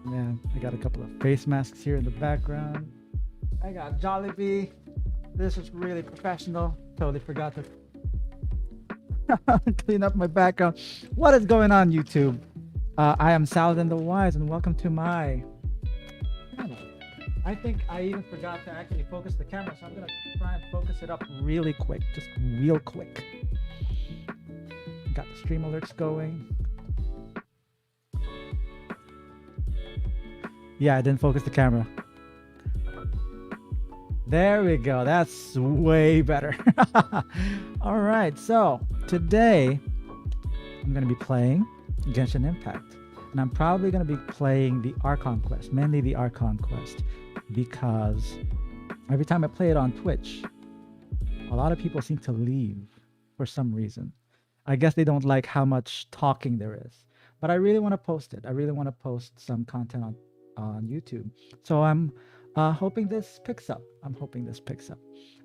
Man, I got a couple of face masks here in the background. I got Jollibee. This is really professional. Totally forgot to clean up my background. What is going on, YouTube? I am Saladin the Wise, and welcome to my channel. I think I even forgot to actually focus the camera, so I'm gonna try and focus it up really quick, just real quick. Got the stream alerts going. Yeah, I didn't focus the camera. There we go. That's way better. All right. So today I'm going to be playing Genshin Impact. And I'm probably going to be playing the Archon quest, mainly the Archon quest, because every time I play it on Twitch, a lot of people seem to leave for some reason. I guess they don't like how much talking there is. But I really want to post it. I really want to post some content on YouTube. So I'm hoping this picks up.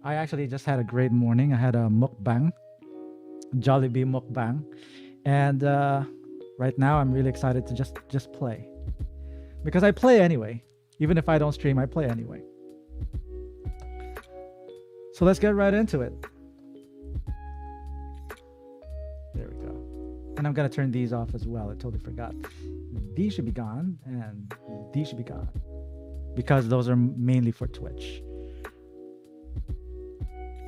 I actually just had a great morning. I had a mukbang, Jollibee mukbang, and right now I'm really excited to just play, because I play anyway. Even if I don't stream, I play anyway. So let's get right into it. There we go. And I'm gonna turn these off as well. I totally forgot. These should be gone, and these should be gone, because those are mainly for Twitch.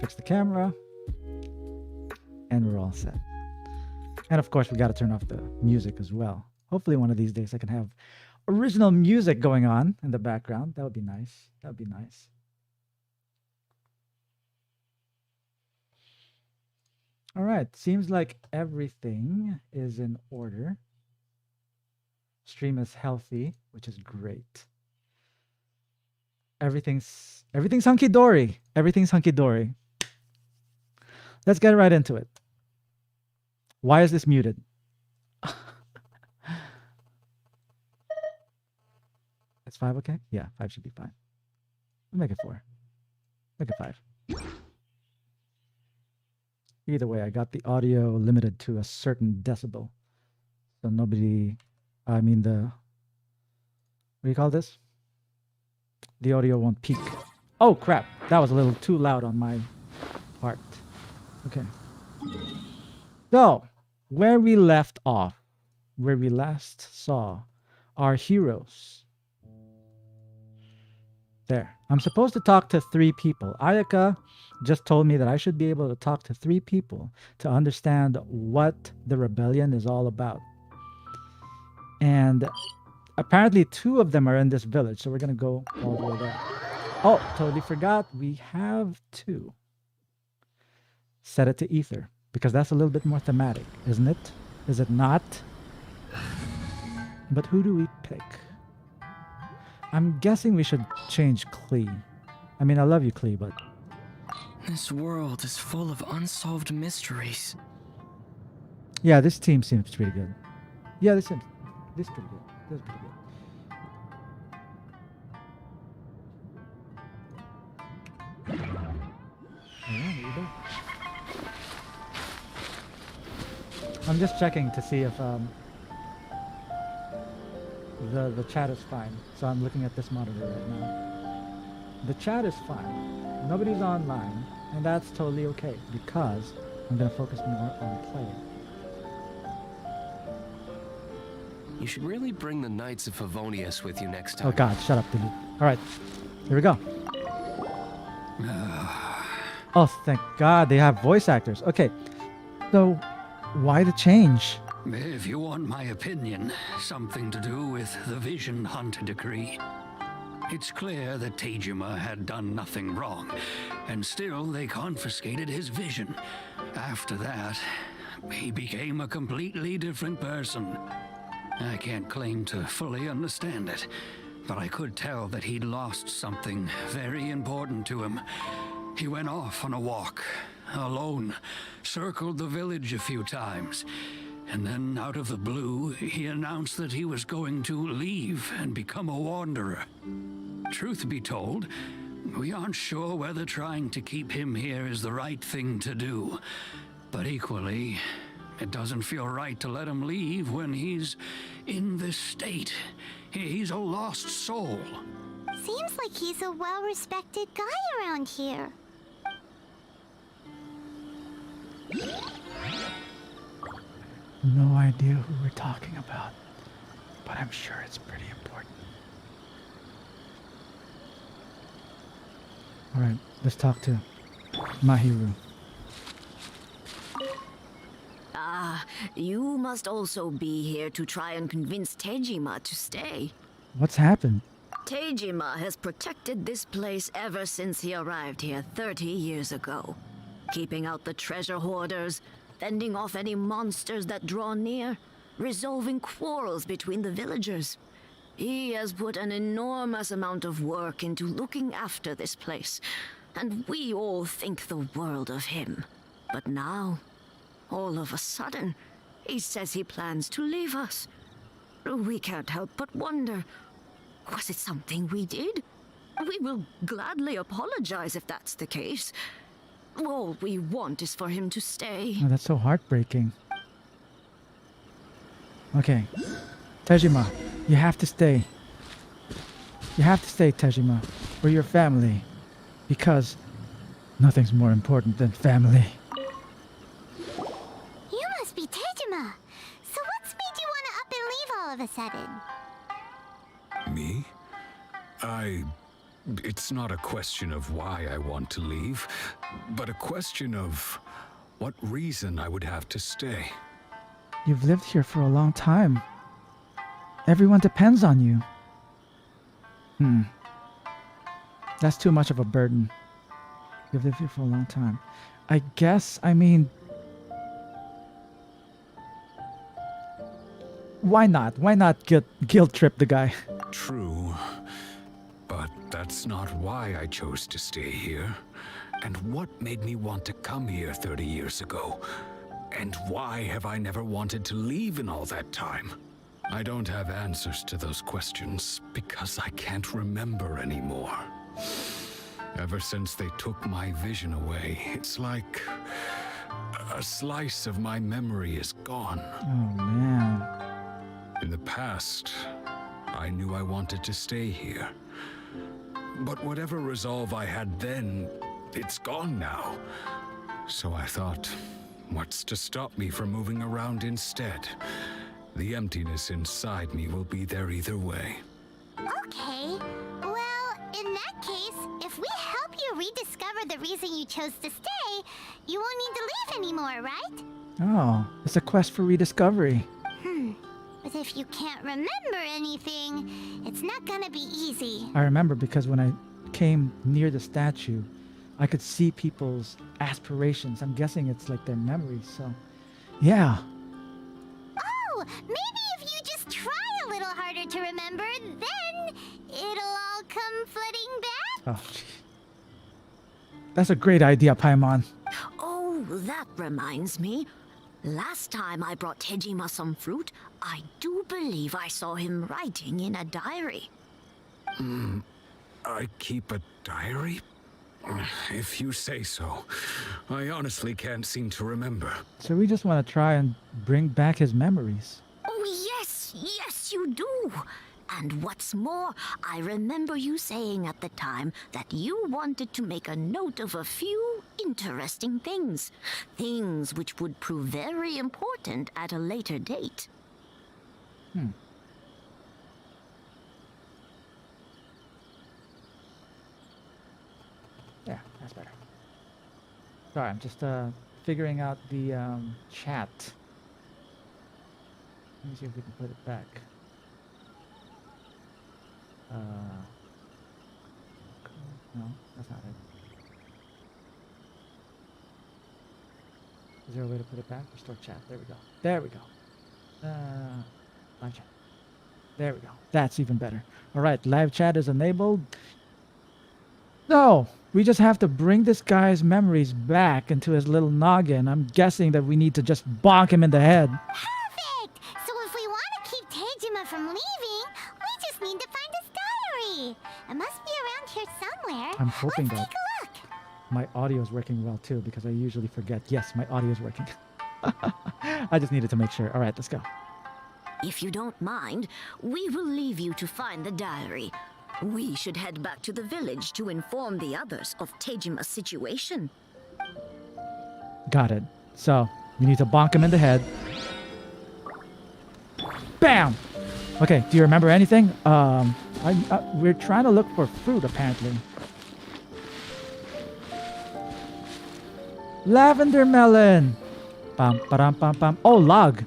Fix the camera, and we're all set. And of course, we got to turn off the music as well. Hopefully one of these days I can have original music going on in the background. That would be nice. That would be nice. All right, seems like everything is in order. Stream is healthy, which is great. Everything's hunky-dory. Everything's hunky-dory. Let's get right into it. Why is this muted? It's 5 okay? Yeah, 5 should be fine. I'll make it 4. Make it 5. Either way, I got the audio limited to a certain decibel. So nobody, what do you call this? The audio won't peak. Oh crap, that was a little too loud on my part. Okay. So, where we left off, where we last saw our heroes. There. I'm supposed to talk to 3 people. Ayaka just told me that I should be able to talk to 3 people to understand what the rebellion is all about. And apparently 2 of them are in this village, so we're going to go all the way there. Oh, totally forgot. We have 2. Set it to ether, because that's a little bit more thematic, isn't it? Is it not? But who do we pick? I'm guessing we should change Klee. I mean, I love you, Klee, but... This world is full of unsolved mysteries. Yeah, this team seems pretty good. Yeah, this is pretty good. This is pretty good. Alright, here we go. I'm just checking to see if the chat is fine. So I'm looking at this monitor right now. The chat is fine. Nobody's online, and that's totally okay, because I'm gonna focus more on playing. You should really bring the Knights of Favonius with you next time. Oh god, shut up, dude. Alright, here we go. Oh, thank god they have voice actors. Okay, so why the change? If you want my opinion, something to do with the Vision Hunt decree. It's clear that Tejima had done nothing wrong, and still they confiscated his vision. After that, he became a completely different person. I can't claim to fully understand it, but I could tell that he'd lost something very important to him. He went off on a walk, alone, circled the village a few times, and then out of the blue, he announced that he was going to leave and become a wanderer. Truth be told, we aren't sure whether trying to keep him here is the right thing to do, but equally, it doesn't feel right to let him leave when he's in this state. He's a lost soul. Seems like he's a well-respected guy around here. No idea who we're talking about, but I'm sure it's pretty important. Alright, let's talk to Mahiru. Ah, you must also be here to try and convince Tejima to stay. What's happened? Tejima has protected this place ever since he arrived here 30 years ago. Keeping out the treasure hoarders, fending off any monsters that draw near, resolving quarrels between the villagers. He has put an enormous amount of work into looking after this place, and we all think the world of him. But now, all of a sudden, he says he plans to leave us. We can't help but wonder, was it something we did? We will gladly apologize if that's the case. All we want is for him to stay. Oh, that's so heartbreaking. Okay. Tejima, you have to stay. You have to stay, Tejima. We're your family. Because nothing's more important than family. You must be Tejima. So what's made you want to up and leave all of a sudden? Me? It's not a question of why I want to leave, but a question of what reason I would have to stay. You've lived here for a long time. Everyone depends on you. That's too much of a burden. You've lived here for a long time. I mean... Why not? Why not guilt trip the guy? True, but that's not why I chose to stay here. And what made me want to come here 30 years ago? And why have I never wanted to leave in all that time? I don't have answers to those questions because I can't remember anymore. Ever since they took my vision away, it's like a slice of my memory is gone. Oh, man. In the past, I knew I wanted to stay here. But whatever resolve I had then, it's gone now. So I thought, what's to stop me from moving around instead? The emptiness inside me will be there either way. Okay. Well, in that case, if we help you rediscover the reason you chose to stay, you won't need to leave anymore, right? Oh, it's a quest for rediscovery. But if you can't remember anything, it's not gonna be easy. I remember because when I came near the statue, I could see people's aspirations. I'm guessing it's like their memories, so... Yeah. Oh, maybe if you just try a little harder to remember, then it'll all come flooding back? Oh, gee. That's a great idea, Paimon. Oh, that reminds me. Last time I brought Tejima some fruit, I do believe I saw him writing in a diary. I keep a diary? If you say so. I honestly can't seem to remember. So we just want to try and bring back his memories. Oh, yes, you do. And what's more, I remember you saying at the time that you wanted to make a note of a few interesting things. Things which would prove very important at a later date. Yeah, that's better. Sorry, I'm just figuring out the chat. Let me see if we can put it back. No, that's not it. Is there a way to put it back? Restore chat. There we go. There we go. Live chat. There we go. That's even better. All right, live chat is enabled. No, we just have to bring this guy's memories back into his little noggin. I'm guessing that we need to just bonk him in the head. Perfect! So if we want to keep Tejima from leaving, we just need to find his diary. It must be around here somewhere. I'm hoping Let's that take a look. my audio is working well too, because I usually forget. Yes, my audio is working. I just needed to make sure. All right, let's go. If you don't mind, we will leave you to find the diary. We should head back to the village to inform the others of Tejima's situation. Got it. So, we need to bonk him in the head. Bam! Okay, do you remember anything? We're trying to look for fruit, apparently. Lavender melon! Pam, pam, pam, pam. Oh, log!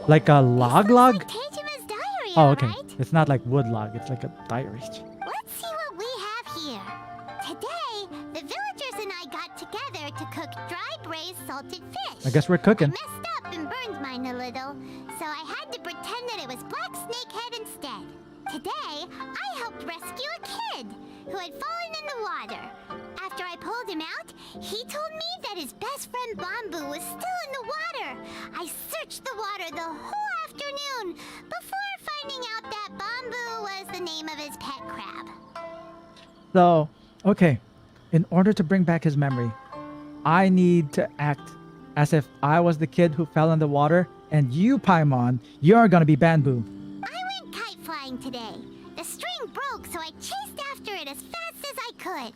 Like a log? Like Tejima's diary, Oh, okay. alright? It's not like wood log, it's like a diary. Let's see what we have here. Today, the villagers and I got together to cook dry braised salted fish. I guess we're I cooking. messed up and burned mine a little, so I had to pretend that it was black snakehead instead. Today, I helped rescue a kid who had fallen in the water. After I pulled him out, he told me that his best friend Bamboo was still in the water. I searched the water the whole afternoon before finding out that Bamboo was the name of his pet crab. So, okay. In order to bring back his memory, I need to act as if I was the kid who fell in the water, and you, Paimon, you're gonna be Bamboo. I went kite flying today. The string broke, so I chased after it as fast as I could.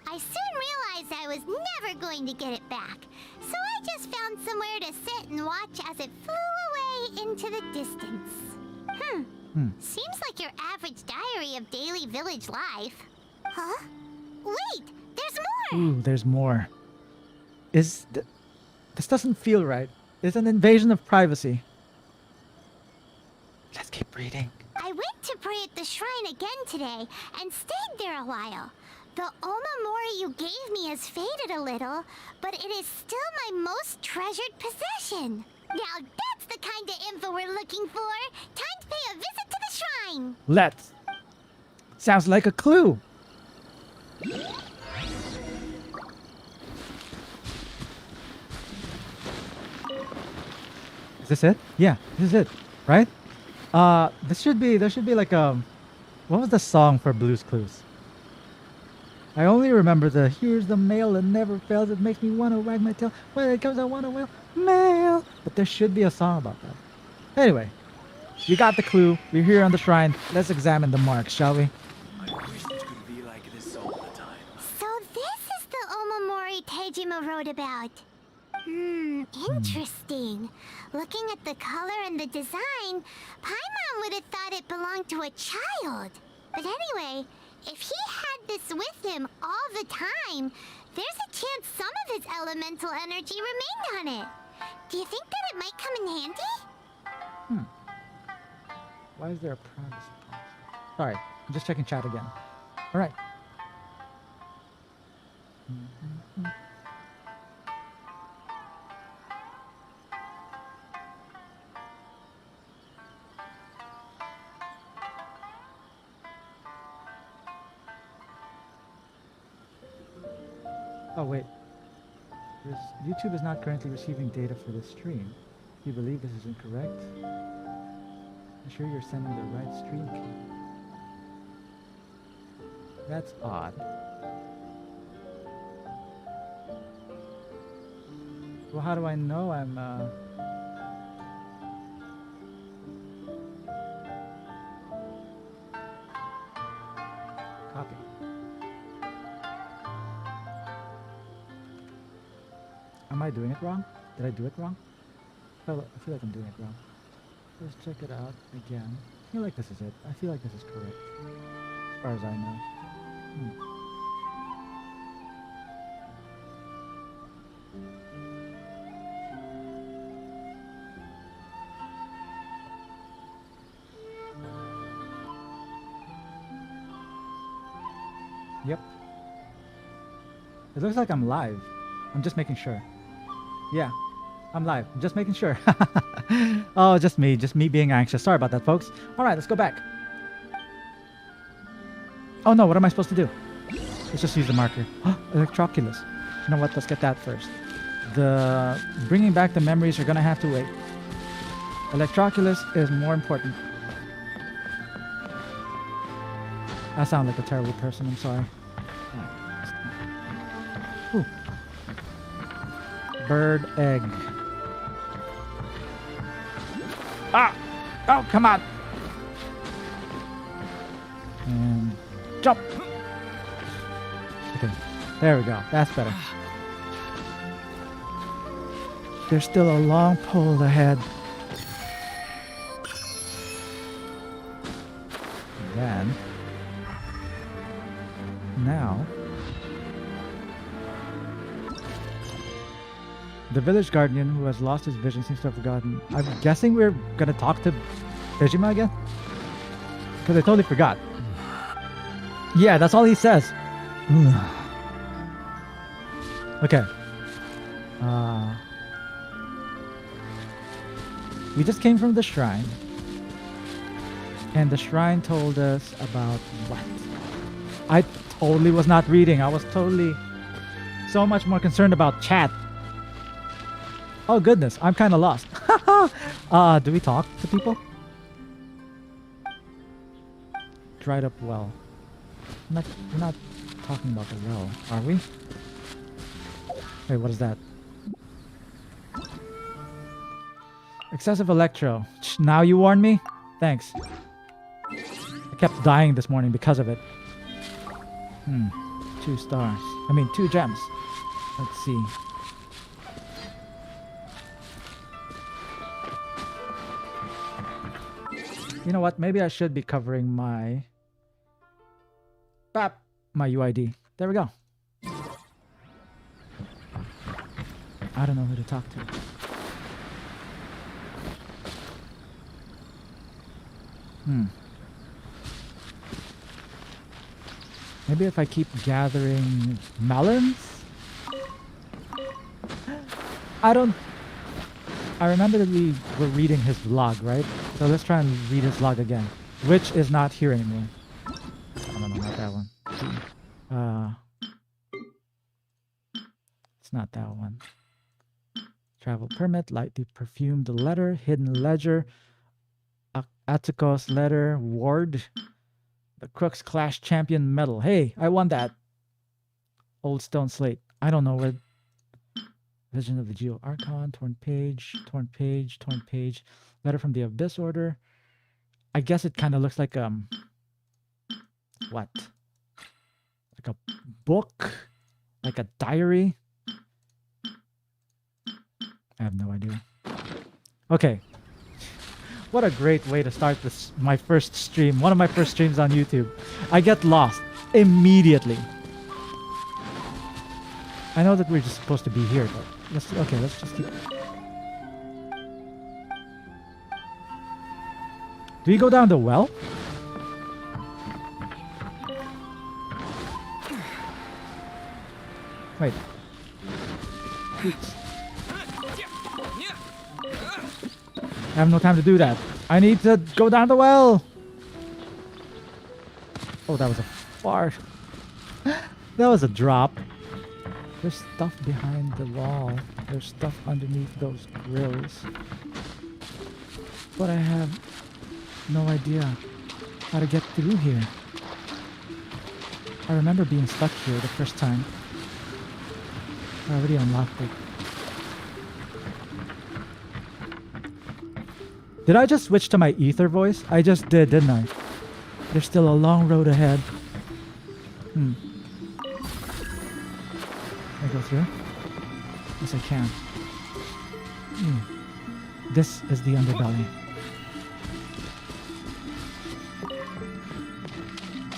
I soon realized I was never going to get it back, so I just found somewhere to sit and watch as it flew away into the distance. Seems like your average diary of daily village life. Huh? Wait, there's more! Ooh, there's more. This doesn't feel right. It's an invasion of privacy. Let's keep reading. I went to pray at the shrine again today and stayed there a while. The Omamori you gave me has faded a little, but it is still my most treasured possession. Now that's the kind of info we're looking for. Time to pay a visit to the shrine. Let's. Sounds like a clue. Is this it? Yeah, this is it, right? There should be like what was the song for Blue's Clues? I only remember the here's the mail that never fails. It makes me want to wag my tail. When it comes, I want to wail mail. But there should be a song about that. Anyway, you got the clue. We're here on the shrine. Let's examine the marks, shall we? I wish it could be like this all the time. So this is the Omamori Tejima wrote about. Interesting. Looking at the color and the design, Paimon would have thought it belonged to a child. But anyway, if he had this with him all the time, there's a chance some of his elemental energy remained on it. Do you think that it might come in handy? Why is there a privacy policy? Sorry, I'm just checking chat again. All right. Oh wait. YouTube is not currently receiving data for this stream. Do you believe this is incorrect? I'm sure you're sending the right stream key. That's odd. Well, how do I know I'm copy? Am I doing it wrong? Did I do it wrong? I feel like I'm doing it wrong. Let's check it out again. I feel like this is it. I feel like this is correct. As far as I know. Yep. It looks like I'm live. I'm just making sure. Yeah, I'm live. I'm just making sure. Oh, just me being anxious. Sorry about that, folks. All right, let's go back. Oh no, what am I supposed to do? Let's just use the marker. Electroculus. You know what? Let's get that first. The bringing back the memories are gonna have to wait. Electroculus is more important. I sound like a terrible person. I'm sorry. Ooh. Bird egg. Ah! Oh, come on. And jump. Okay, there we go. That's better. There's still a long pole ahead. Then, now, the village guardian who has lost his vision seems to have forgotten. I'm guessing we're gonna talk to Dejima again? Because I totally forgot. Yeah, that's all he says. Okay. We just came from the shrine. And the shrine told us about what? I totally was not reading. I was totally so much more concerned about chat. Oh goodness, I'm kind of lost. Do we talk to people? Dried up well. We're not talking about the well, are we? Wait, what is that? Excessive electro. Now you warn me? Thanks. I kept dying this morning because of it. 2 stars. I mean, 2 gems. Let's see. You know what? Maybe I should be covering my my UID. There we go. I don't know who to talk to. Maybe if I keep gathering melons? I remember that we were reading his vlog, right? So let's try and read his vlog again. Which is not here anymore. Oh, no, not that one. It's not that one. Travel permit, lightly perfumed letter, hidden ledger, Atticus letter, ward, the Crooks Clash Champion medal. Hey, I won that. Old stone slate. I don't know where. Vision of the Geo Archon, torn page, torn page, torn page. Letter from the Abyss Order. I guess it kind of looks like what? Like a book? Like a diary? I have no idea. Okay. What a great way to start this, my first stream. One of my first streams on YouTube. I get lost immediately. I know that we're just supposed to be here, but let's just keep. Do we go down the well? Wait. Oops. I have no time to do that. I need to go down the well. Oh, that was a fart. That was a drop. There's stuff behind the wall. There's stuff underneath those grills. But I have no idea how to get through here. I remember being stuck here the first time. I already unlocked it. Did I just switch to my ether voice? I just did, didn't I? There's still a long road ahead. Can I go through? Yes, I can. This is the underbelly.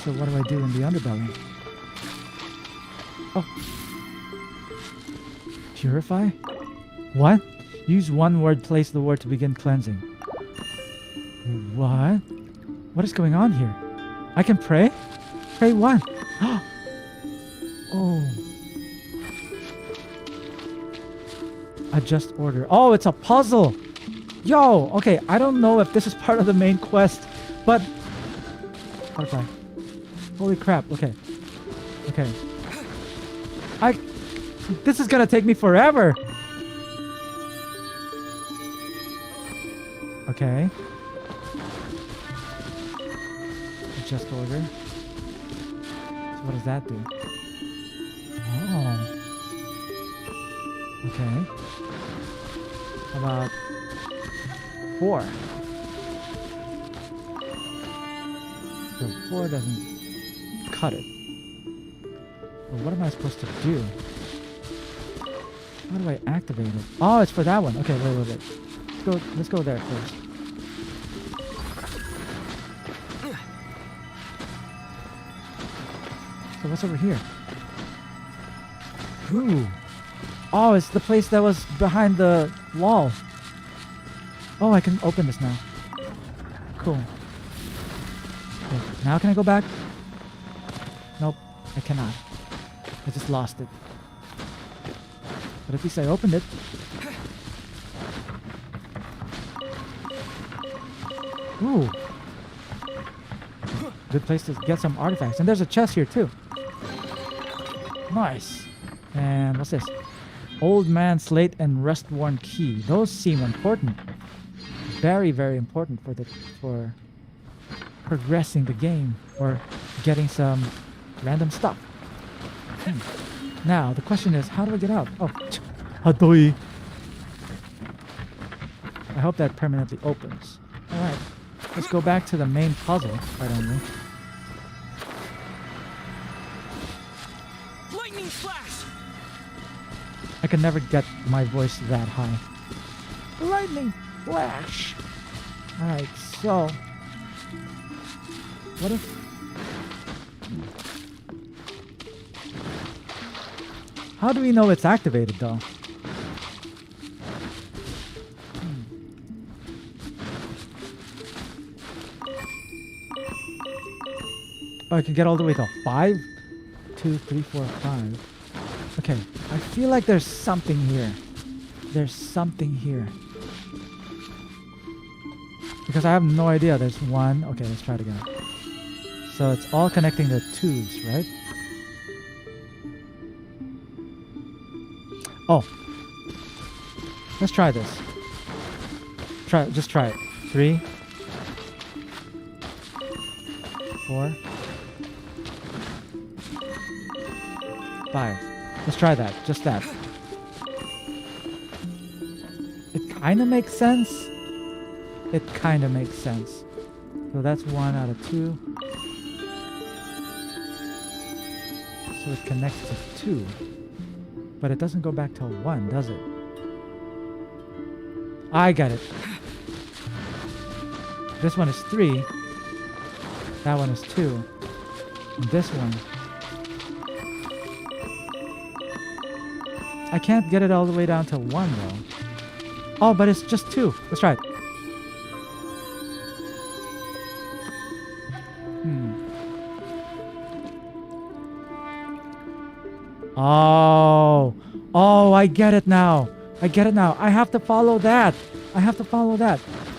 So what do I do in the underbelly? Oh. Purify? What? Use one word, place the word to begin cleansing. What? What is going on here? I can pray? Pray what? Oh. Adjust order. Oh, it's a puzzle. Yo, okay, I don't know if this is part of the main quest, but... Okay. Holy crap, okay. Okay. This is gonna take me forever. Okay. Adjust order. So what does that do? Oh. Okay. How about 4? So 4 doesn't cut it. Well, what am I supposed to do? How do I activate it? Oh, it's for that one. Okay, wait. Let's go there first. So what's over here? Ooh. Oh, it's the place that was behind the wall. Oh, I can open this now. Cool. Okay, now can I go back? Nope, I cannot. I just lost it. But at least I opened it. Ooh. Good place to get some artifacts. And there's a chest here too. Nice. And what's this? Old man slate and rust-worn key. Those seem important. Very, very important for progressing the game or getting some random stuff. Now the question is, how do I get out? Oh, Hadoi. I hope that permanently opens. All right, let's go back to the main puzzle. Why don't we? Lightning flash! I can never get my voice that high. Lightning flash. All right, so what if? How do we know it's activated though? Oh, I can get all the way to 5? 2, 3, 4, 5. Okay, I feel like there's something here. There's something here. Because I have no idea. There's 1. Okay, let's try it again. So it's all connecting the tubes, right? Oh. Let's try this. Just try it. 3. 4. 5. Let's try that. Just that. It kind of makes sense. It kind of makes sense. So that's 1 out of 2. So it connects to 2. But it doesn't go back to 1, does it? I got it. This one is 3. That one is 2. And this one. I can't get it all the way down to 1 though. Oh, but it's just 2. Let's try it. Oh, I get it now. I get it now. I have to follow that.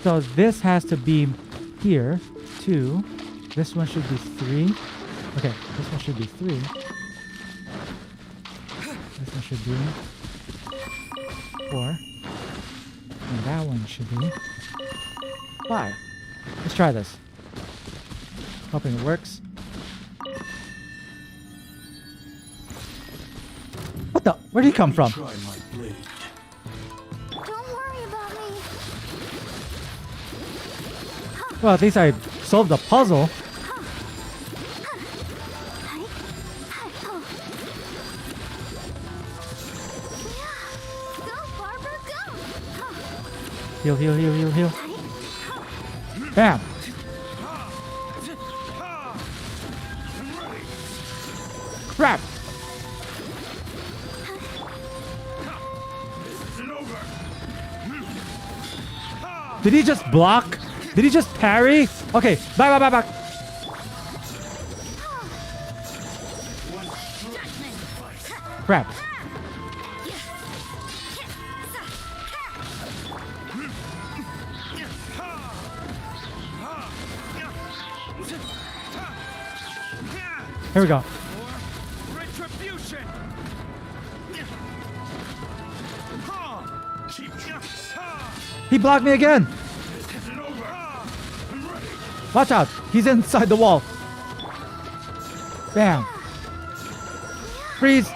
So this has to be here, 2. This one should be 3. Okay, this one should be 3. This one should be 4. And that one should be 5. Let's try this. Hoping it works. What the? Where did he come from? Don't worry about me. Well, at least I solved the puzzle. Go, Barber, go! Heal, heal, heal, heal, heal. Bam! Crap! Did he just block? Did he just parry? Okay, back. Crap. Here we go. Retribution! He blocked me again. Watch out. He's inside the wall. Bam. Freeze.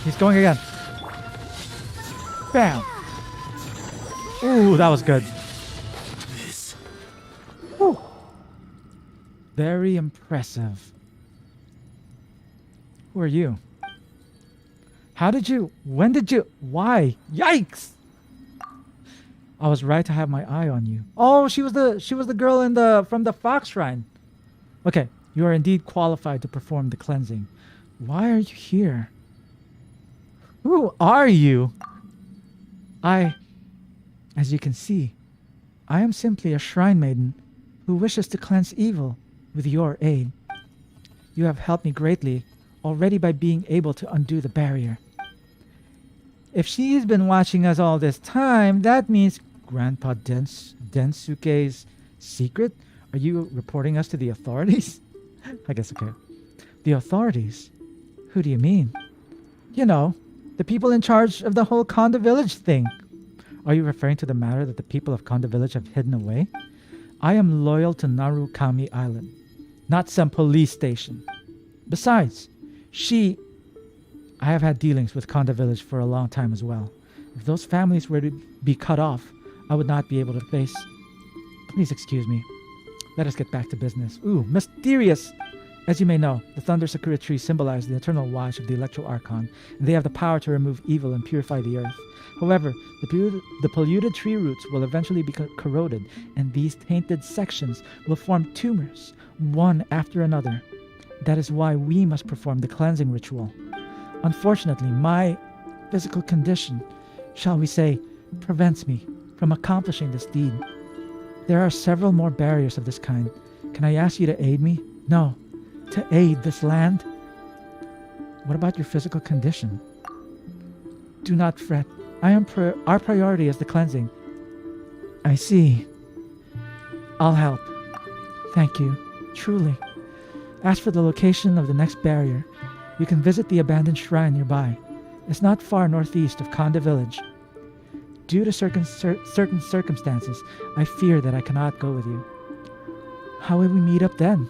He's going again. Bam! Ooh, that was good. Woo. Very impressive. Who are you? How did you? When did you? Why? Yikes! I was right to have my eye on you. Oh, she was the girl in from the Fox Shrine. Okay, you are indeed qualified to perform the cleansing. Why are you here? Who are you? As you can see, I am simply a shrine maiden who wishes to cleanse evil with your aid. You have helped me greatly already by being able to undo the barrier. If she's been watching us all this time, that means Grandpa Densuke's secret? Are you reporting us to the authorities? I guess okay. The authorities? Who do you mean? You know, the people in charge of the whole Konda Village thing. Are you referring to the matter that the people of Konda Village have hidden away? I am loyal to Narukami Island, not some police station. Besides, I have had dealings with Konda Village for a long time as well. If those families were to be cut off, I would not be able to face... Please excuse me. Let us get back to business. Ooh, mysterious! As you may know, the Thunder Sakura tree symbolizes the eternal watch of the Electro Archon, and they have the power to remove evil and purify the earth. However, the polluted tree roots will eventually be corroded, and these tainted sections will form tumors, one after another. That is why we must perform the cleansing ritual. Unfortunately, my physical condition, shall we say, prevents me from accomplishing this deed. There are several more barriers of this kind. Can I ask you to aid me? No, to aid this land? What about your physical condition? Do not fret. Our priority is the cleansing. I see. I'll help. Thank you. Truly. As for the location of the next barrier, you can visit the abandoned shrine nearby. It's not far northeast of Konda Village. Due to certain circumstances, I fear that I cannot go with you. How will we meet up then?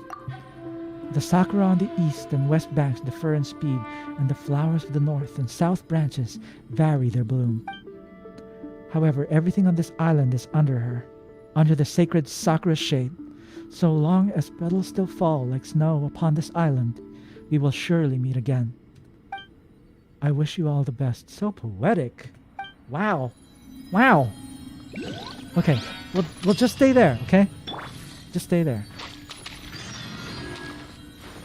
The sakura on the east and west banks differ in speed, and the flowers of the north and south branches vary their bloom. However, everything on this island is under the sacred sakura shade. So long as petals still fall like snow upon this island, we will surely meet again. I wish you all the best. So poetic. Wow. Wow. Okay, we'll just stay there, okay? Just stay there.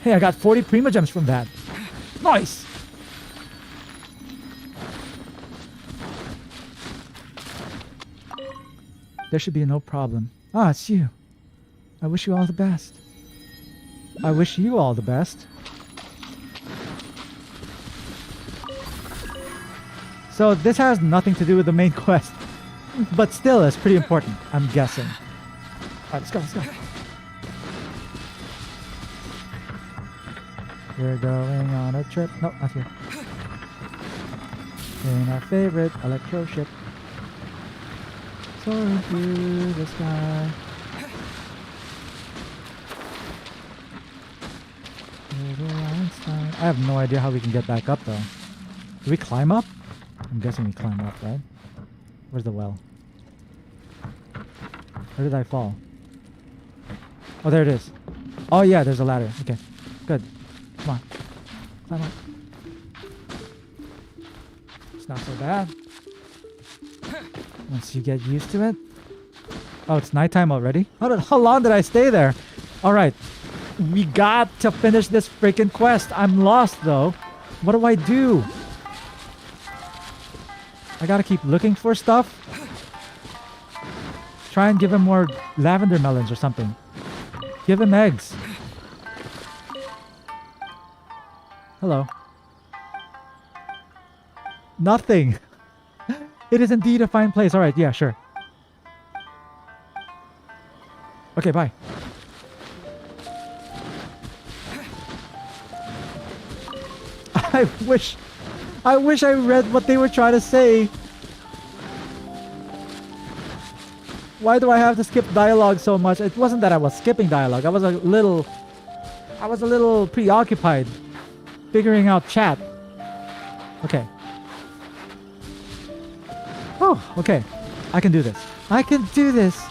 Hey, I got 40 Prima Gems from that. Nice! There should be no problem. Ah, it's you. I wish you all the best. I wish you all the best. So this has nothing to do with the main quest. But still, it's pretty important, I'm guessing. Alright, let's go, let's go. We're going on a trip. No, not here. In our favorite electro ship. Soaring through the sky. I have no idea how we can get back up though. Do we climb up? I'm guessing we climb up, right? Where's the well? Where did I fall? Oh, there it is. Oh yeah, there's a ladder. Okay, good. Come on. Climb up. It's not so bad. Once you get used to it. Oh, it's nighttime already? How long did I stay there? Alright. We got to finish this freaking quest. I'm lost though. What do I do? I gotta keep looking for stuff. Try and give him more lavender melons or something. Give him eggs. Hello. Nothing. It is indeed a fine place. Alright, yeah, sure. Okay, bye. I wish I read what they were trying to say. Why do I have to skip dialogue so much? It wasn't that I was skipping dialogue. I was a little preoccupied figuring out chat. Okay. Oh, okay. I can do this. I can do this.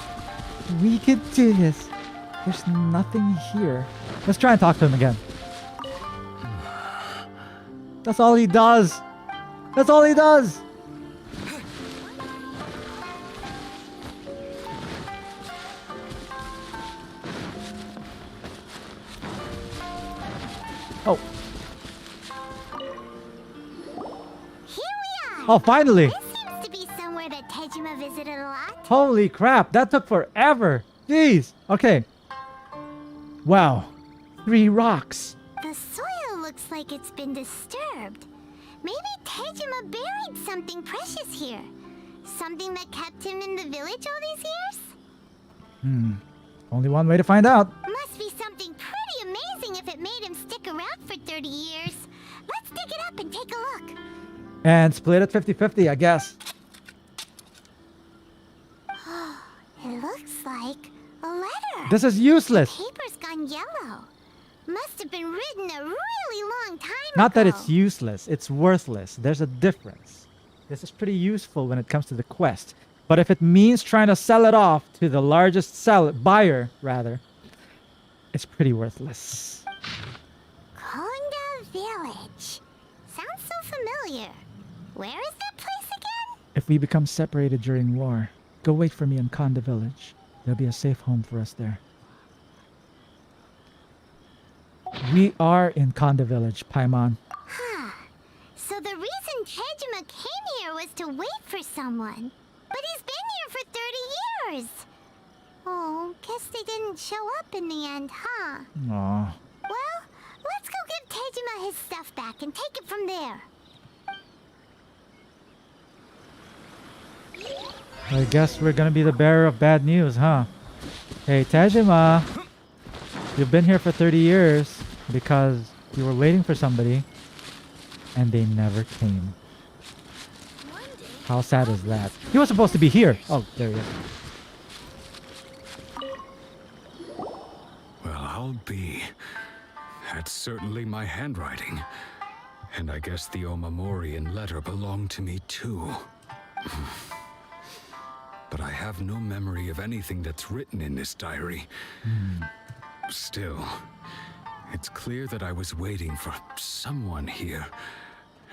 We can do this. There's nothing here. Let's try and talk to him again. That's all he does. That's all he does. Oh. Here we are. Oh, finally. This seems to be somewhere that Tejima visited a lot. Holy crap. That took forever. Jeez. Okay. Wow. 3 rocks. The soil looks like it's been disturbed. Maybe Tejima buried something precious here. Something that kept him in the village all these years? Only one way to find out. Must be something pretty amazing if it made him stick around for 30 years. Let's dig it up and take a look. And split it 50-50, I guess. It looks like a letter. This is useless. Paper's gone yellow. Must have been written a really long time Not that ago. it's useless, it's worthless. There's a difference. This is pretty useful when it comes to the quest. But if it means trying to sell it off to the largest buyer, rather, it's pretty worthless. Konda Village. Sounds so familiar. Where is that place again? If we become separated during war, go wait for me in Konda Village. There'll be a safe home for us there. We are in Konda Village, Paimon. So the reason Tejima came here was to wait for someone. But he's been here for 30 years. Oh, guess they didn't show up in the end, huh? Aw. Well, let's go give Tejima his stuff back and take it from there. I guess we're gonna be the bearer of bad news, huh? Hey, Tejima. You've been here for 30 years because you were waiting for somebody and they never came. How sad is that? He was supposed to be here. Oh, there he is. Well, I'll be. That's certainly my handwriting. And I guess the Omamorian letter belonged to me too. But I have no memory of anything that's written in this diary. Still, it's clear that I was waiting for someone here,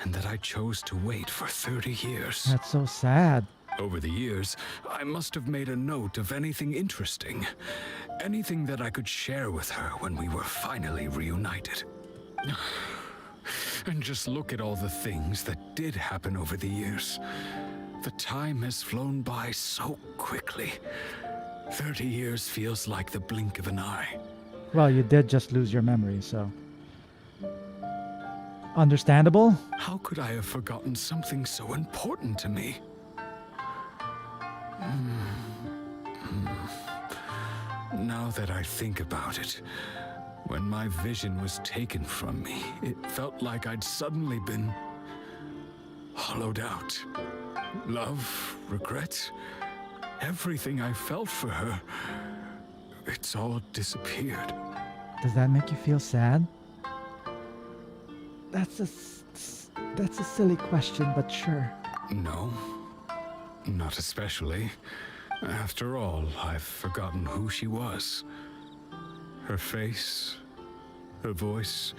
and that I chose to wait for 30 years. That's so sad. Over the years, I must have made a note of anything interesting. Anything that I could share with her when we were finally reunited. And just look at all the things that did happen over the years. The time has flown by so quickly. 30 years feels like the blink of an eye. Well, you did just lose your memory, so... Understandable? How could I have forgotten something so important to me? Now that I think about it, when my vision was taken from me, it felt like I'd suddenly been hollowed out. Love, regret, everything I felt for her, it's all disappeared. Does that make you feel sad? That's a silly question, but sure. No, not especially. After all, I've forgotten who she was. Her face, her voice,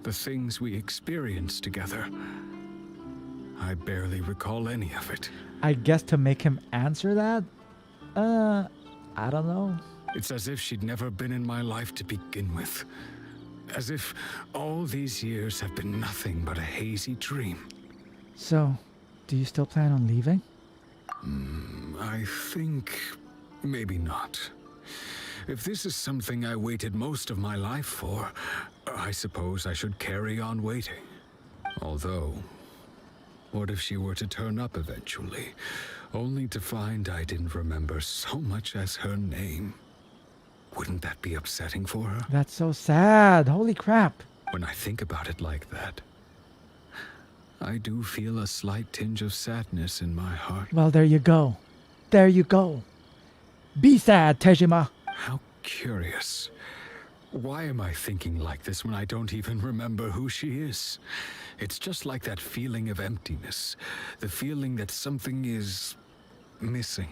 the things we experienced together. I barely recall any of it. I guess to make him answer that? I don't know. It's as if she'd never been in my life to begin with. As if all these years have been nothing but a hazy dream. So, do you still plan on leaving? I think maybe not. If this is something I waited most of my life for, I suppose I should carry on waiting. Although, what if she were to turn up eventually, only to find I didn't remember so much as her name? Wouldn't that be upsetting for her? That's so sad. Holy crap. When I think about it like that, I do feel a slight tinge of sadness in my heart. Well, there you go. There you go. Be sad, Tejima. How curious. Why am I thinking like this when I don't even remember who she is? It's just like that feeling of emptiness. The feeling that something is missing.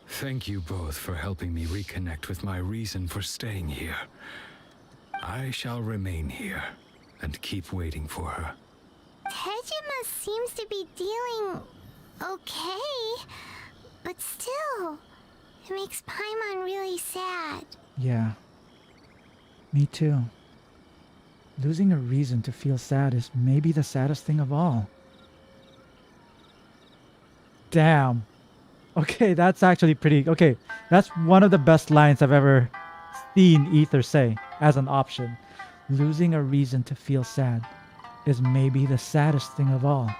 Thank you both for helping me reconnect with my reason for staying here. I shall remain here and keep waiting for her. Tejima seems to be dealing okay, but still, it makes Paimon really sad. Yeah. Me too. Losing a reason to feel sad is maybe the saddest thing of all. Damn. Okay, that's actually pretty... Okay, that's one of the best lines I've ever seen Ether say as an option. Losing a reason to feel sad is maybe the saddest thing of all.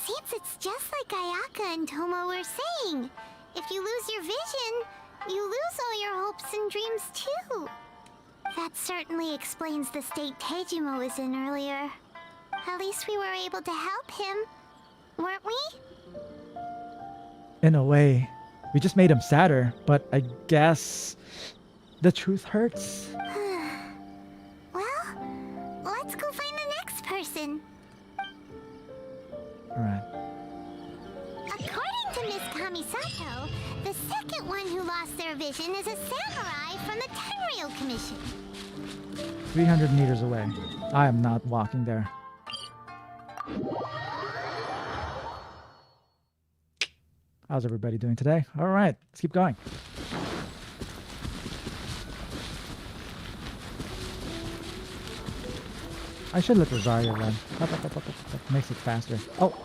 Seems it's just like Ayaka and Tomo were saying. If you lose your vision, you lose all your hopes and dreams too. That certainly explains the state Tejima was in earlier. At least we were able to help him, weren't we? In a way, we just made him sadder, but I guess the truth hurts. Well, let's go find the next person. Alright. According to Miss Kamisato, the second one who lost their vision is a samurai from the Tenryou Commission. 300 meters away. I am not walking there. How's everybody doing today? All right, let's keep going. I should let Rosario run. Makes it faster. Oh,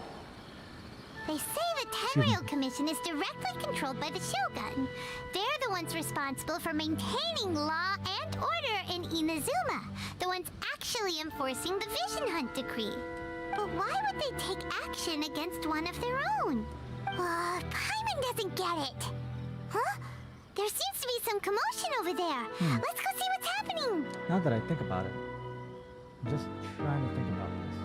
They say the Tenryou Commission is directly controlled by the Shogun. They're the ones responsible for maintaining law and order in Inazuma. The ones actually enforcing the Vision Hunt decree. But why would they take action against one of their own? Paimon doesn't get it. Huh? There seems to be some commotion over there. Let's go see what's happening. now that I think about it, I'm just trying to think about this.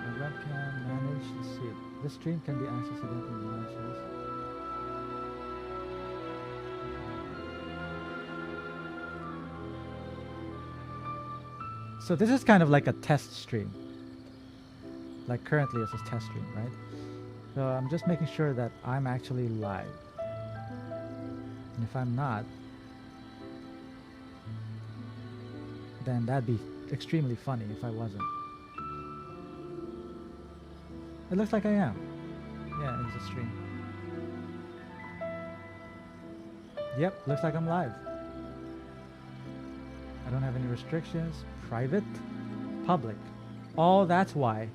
The webcam manage to see it. This stream can be accessed again from the launches. So this is kind of like a test stream. Like currently it's a test stream, right? So I'm just making sure that I'm actually live. And if I'm not, then that'd be extremely funny if I wasn't. It looks like I am. Yeah, it's a stream. Yep, looks like I'm live. I don't have any restrictions. Private, public. Oh, that's why.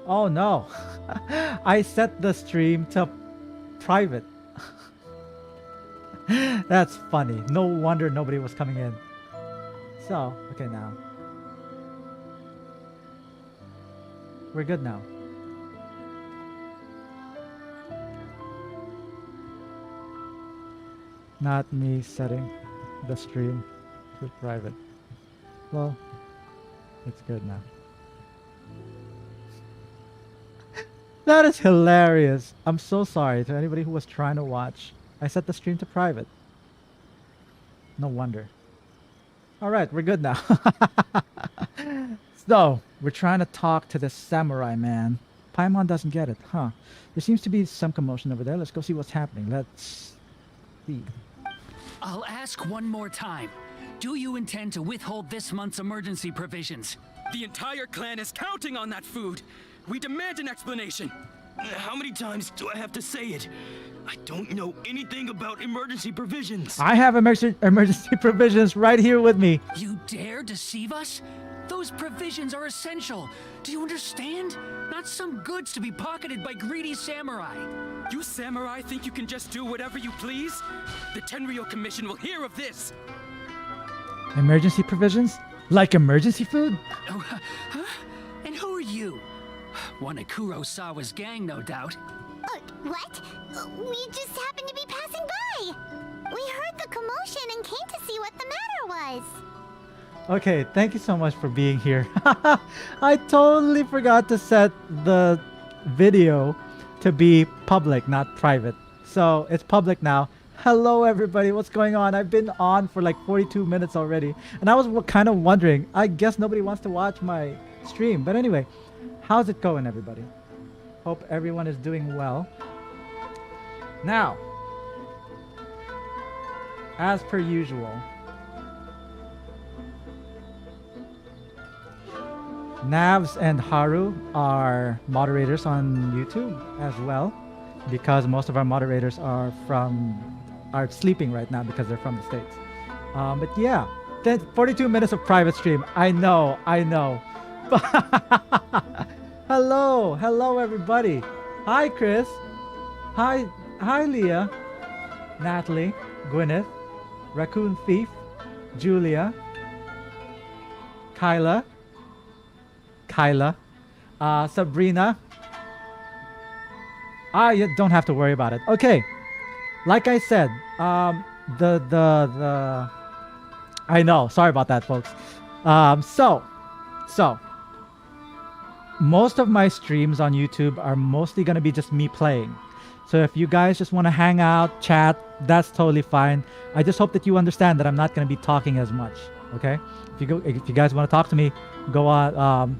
Oh no. I set the stream to private. That's funny. No wonder nobody was coming in. So, okay now. We're good now. Not me setting the stream to private. Well, it's good now. That is hilarious. I'm so sorry to anybody who was trying to watch. I set the stream to private. No wonder. Alright, we're good now. So, we're trying to talk to this samurai man. Paimon doesn't get it, huh? There seems to be some commotion over there. Let's go see what's happening. Let's see. I'll ask one more time. Do you intend to withhold this month's emergency provisions? The entire clan is counting on that food. We demand an explanation. How many times do I have to say it? I don't know anything about emergency provisions. I have emergency provisions right here with me. You dare deceive us? Those provisions are essential. Do you understand? Not some goods to be pocketed by greedy samurai. You samurai think you can just do whatever you please? The Tenryou Commission will hear of this. Emergency provisions? Like emergency food? Oh, huh? And who are you? One of Kurosawa's gang, no doubt. What? We just happened to be passing by. We heard the commotion and came to see what the matter was. Okay, thank you so much for being here. I totally forgot to set the video to be public, not private. So it's public now. Hello, everybody. What's going on? I've been on for like 42 minutes already. And I was kind of wondering, I guess nobody wants to watch my stream. But anyway, how's it going, everybody? Hope everyone is doing well. Now, as per usual, Navs and Haru are moderators on YouTube as well, because most of our moderators are sleeping right now because they're from the States. But yeah, 42 minutes of private stream. I know. Hello everybody. Hi Chris. Hi Leah, Natalie, Gwyneth, Raccoon Thief, Julia, Kyla, Sabrina. You don't have to worry about it. Okay, like I said, I know. Sorry about that, folks. So, most of my streams on YouTube are mostly going to be just me playing. So if you guys just want to hang out, chat, that's totally fine. I just hope that you understand that I'm not going to be talking as much. Okay? If you guys want to talk to me, go on. I'm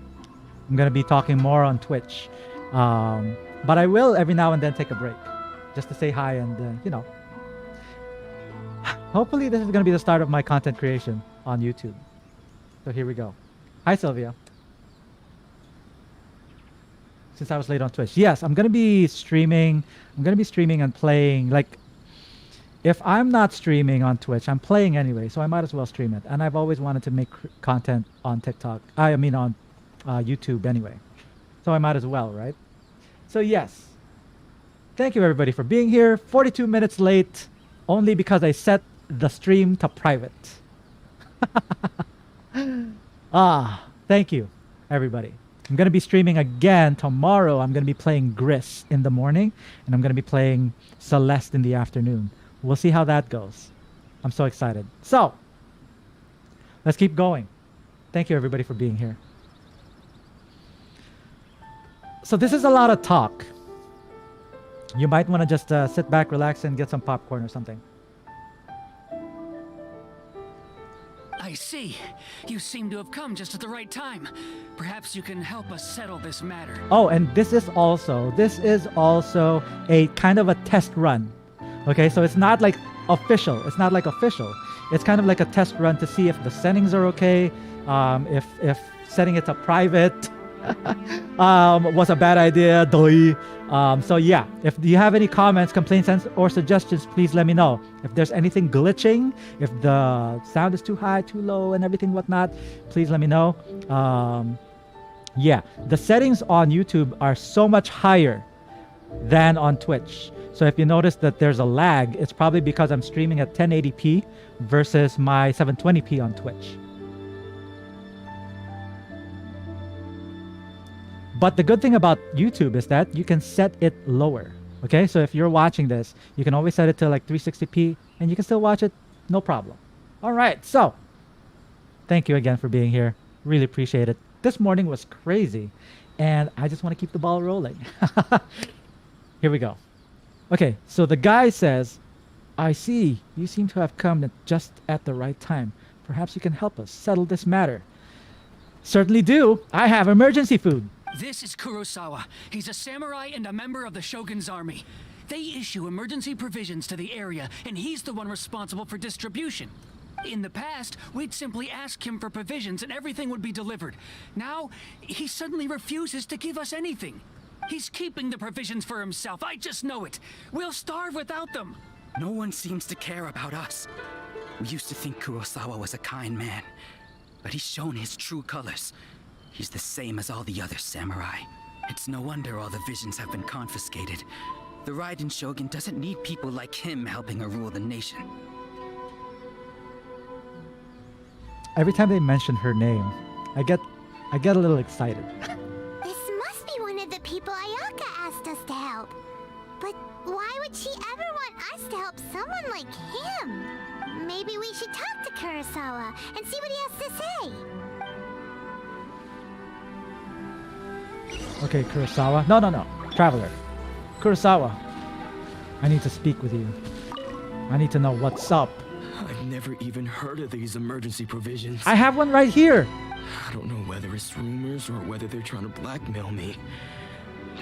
going to be talking more on Twitch. But I will every now and then take a break just to say hi and, hopefully this is going to be the start of my content creation on YouTube. So here we go. Hi, Sylvia. Since I was late on Twitch. Yes, I'm going to be streaming. I'm going to be streaming and playing. Like, if I'm not streaming on Twitch, I'm playing anyway, so I might as well stream it. And I've always wanted to make content on TikTok. I mean on YouTube anyway. So I might as well, right? So yes. Thank you everybody for being here. 42 minutes late, only because I set the stream to private. Thank you everybody. I'm going to be streaming again tomorrow. I'm going to be playing Gris in the morning, and I'm going to be playing Celeste in the afternoon. We'll see how that goes. I'm so excited. So, let's keep going. Thank you everybody for being here. So this is a lot of talk. You might want to just sit back, relax, and get some popcorn or something. I see. You seem to have come just at the right time. Perhaps you can help us settle this matter. Oh, and this is also a kind of a test run. Okay, so it's not like official. It's not like official. It's kind of like a test run to see if the settings are okay. If setting it to private was a bad idea. So yeah, if you have any comments, complaints, or suggestions, please let me know. If there's anything glitching, if the sound is too high, too low, and everything whatnot, please let me know. Yeah, the settings on YouTube are so much higher than on Twitch. So if you notice that there's a lag, it's probably because I'm streaming at 1080p versus my 720p on Twitch. But the good thing about YouTube is that you can set it lower. Okay, so if you're watching this, you can always set it to like 360p and you can still watch it, no problem. All right, so thank you again for being here. Really appreciate it. This morning was crazy and I just want to keep the ball rolling. Here we go. Okay, so the guy says, I see you seem to have come just at the right time. Perhaps you can help us settle this matter. Certainly do. I have emergency food. This is Kurosawa. He's a samurai and a member of the Shogun's army. They issue emergency provisions to the area, and he's the one responsible for distribution. In the past, we'd simply ask him for provisions and everything would be delivered. Now, he suddenly refuses to give us anything. He's keeping the provisions for himself. I just know it. We'll starve without them. No one seems to care about us. We used to think Kurosawa was a kind man, but he's shown his true colors. He's the same as all the other samurai. It's no wonder all the visions have been confiscated. The Raiden Shogun doesn't need people like him helping her rule the nation. Every time they mention her name, I get a little excited. This must be one of the people Ayaka asked us to help. But why would she ever want us to help someone like him? Maybe we should talk to Kurosawa and see what he has to say. Okay, Kurosawa. No. Traveler. Kurosawa. I need to speak with you. I need to know what's up. I've never even heard of these emergency provisions. I have one right here. I don't know whether it's rumors or whether they're trying to blackmail me.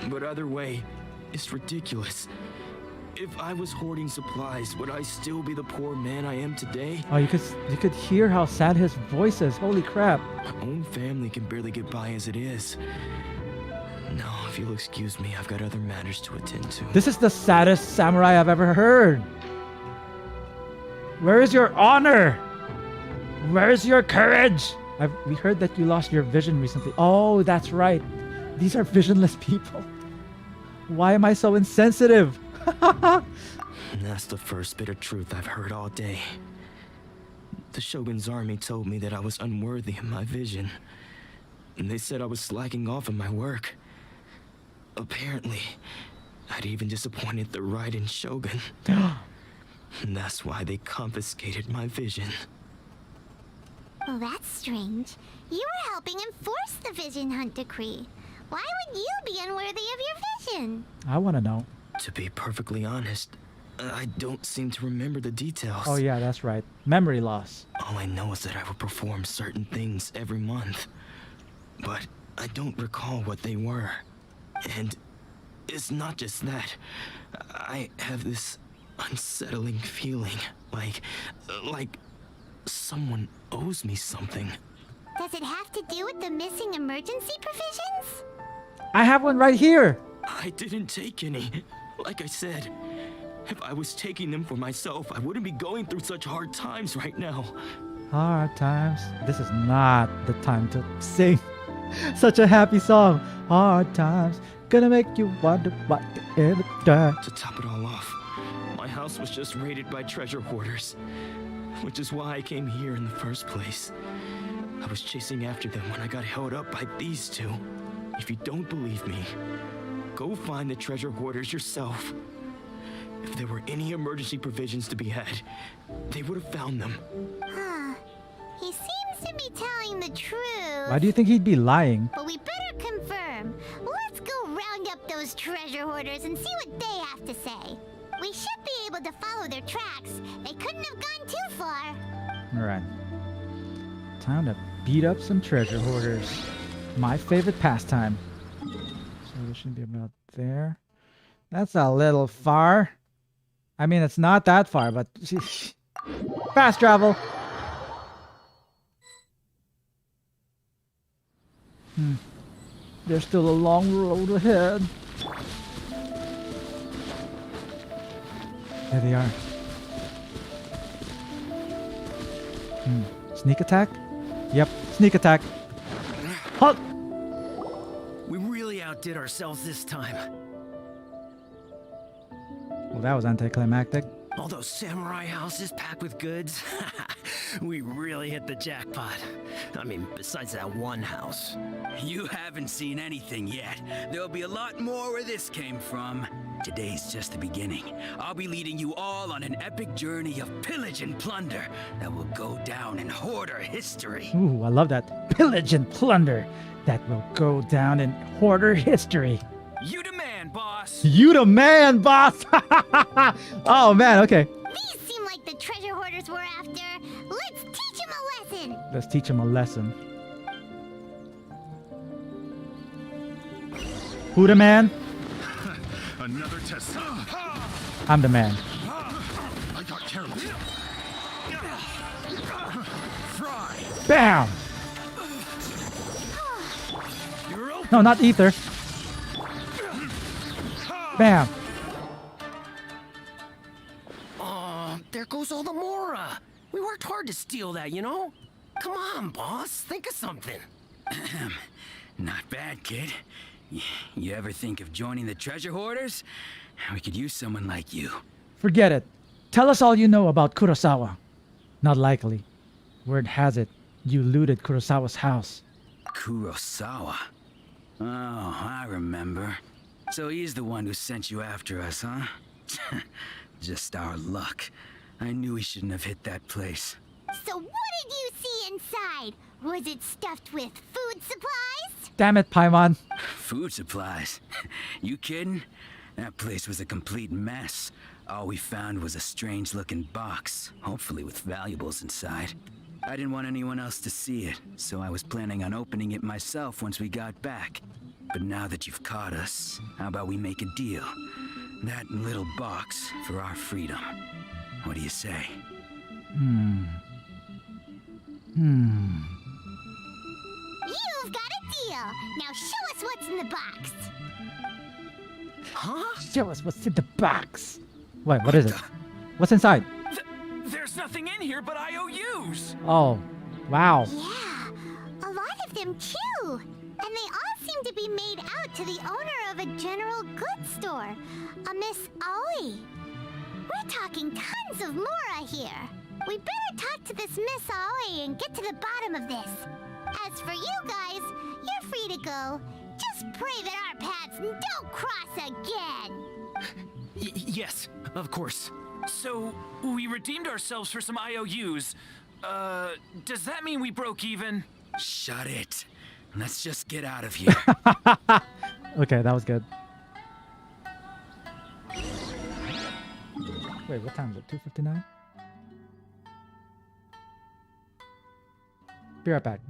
But either way, it's ridiculous. If I was hoarding supplies, would I still be the poor man I am today? Oh, you could hear how sad his voice is. Holy crap. My own family can barely get by as it is. No, if you'll excuse me, I've got other matters to attend to. This is the saddest samurai I've ever heard. Where is your honor? Where is your courage? We heard that you lost your vision recently. Oh, that's right. These are visionless people. Why am I so insensitive? And that's the first bit of truth I've heard all day. The Shogun's army told me that I was unworthy of my vision. And they said I was slacking off in my work. Apparently, I'd even disappointed the Raiden Shogun. And that's why they confiscated my vision. Well, that's strange. You were helping enforce the Vision Hunt Decree. Why would you be unworthy of your vision? I want to know. To be perfectly honest, I don't seem to remember the details. Oh yeah, that's right. Memory loss. All I know is that I would perform certain things every month. But I don't recall what they were. And it's not just that. I have this unsettling feeling, like someone owes me something. Does it have to do with the missing emergency provisions? I have one right here. I didn't take any. Like I said, if I was taking them for myself, I wouldn't be going through such hard times right now. Hard times. This is not the time to sing such a happy song. Hard times. Gonna make you wonder what the end of time. To top it all off, my house was just raided by treasure hoarders, which is why I came here in the first place. I was chasing after them when I got held up by these two. If you don't believe me, go find the treasure hoarders yourself. If there were any emergency provisions to be had, they would have found them. Huh. He seems to be telling the truth. Why do you think he'd be lying? But we better confirm. Let's go round up those treasure hoarders and see what they have to say. We should be able to follow their tracks. They couldn't have gone too far. Alright. Time to beat up some treasure hoarders. My favorite pastime. So this should be about there. That's a little far. I mean, it's not that far, but fast travel. There's still a long road ahead. There they are. Sneak attack? Yep, sneak attack. Halt! We really outdid ourselves this time. Well, that was anticlimactic. All those samurai houses packed with goods. We really hit the jackpot. I mean, besides that one house. You haven't seen anything yet. There'll be a lot more where this came from. Today's just the beginning. I'll be leading you all on an epic journey of pillage and plunder that will go down in hoarder history. Ooh, I love that. Pillage and plunder that will go down in hoarder history. You the man, boss! You the man, boss! Oh, man, okay. These seem like the treasure hoarders we're after. Let's teach them a lesson. Let's teach him a lesson. Who the man? Another test. I'm the man. I got careless. Fry. Bam! No, not ether. Bam! There goes all the Mora. We worked hard to steal that, you know? Come on, boss. Think of something. Not bad, kid. You ever think of joining the treasure hoarders? We could use someone like you. Forget it. Tell us all you know about Kurosawa. Not likely. Word has it, you looted Kurosawa's house. Kurosawa? Oh, I remember. So he's the one who sent you after us, huh? Just our luck. I knew we shouldn't have hit that place. So what did you see inside? Was it stuffed with food supplies? Damn it, Paimon. Food supplies? You kidding? That place was a complete mess. All we found was a strange-looking box, hopefully with valuables inside. I didn't want anyone else to see it, so I was planning on opening it myself once we got back. But now that you've caught us, how about we make a deal? That little box for our freedom. What do you say? You've got a deal. Now show us what's in the box. Huh? Show us what's in the box. Wait, what is it? What's inside? There's nothing in here but IOUs! Oh, wow. Yeah, a lot of them too. And they all seem to be made out to the owner of a general goods store, a Miss Aoi. We're talking tons of Mora here. We better talk to this Miss Aoi and get to the bottom of this. As for you guys, you're free to go. Just pray that our paths don't cross again. Yes, of course. So, we redeemed ourselves for some IOUs. Does that mean we broke even? Shut it. Let's just get out of here. Okay, that was good. Wait, what time is it? 2:59? Be right back.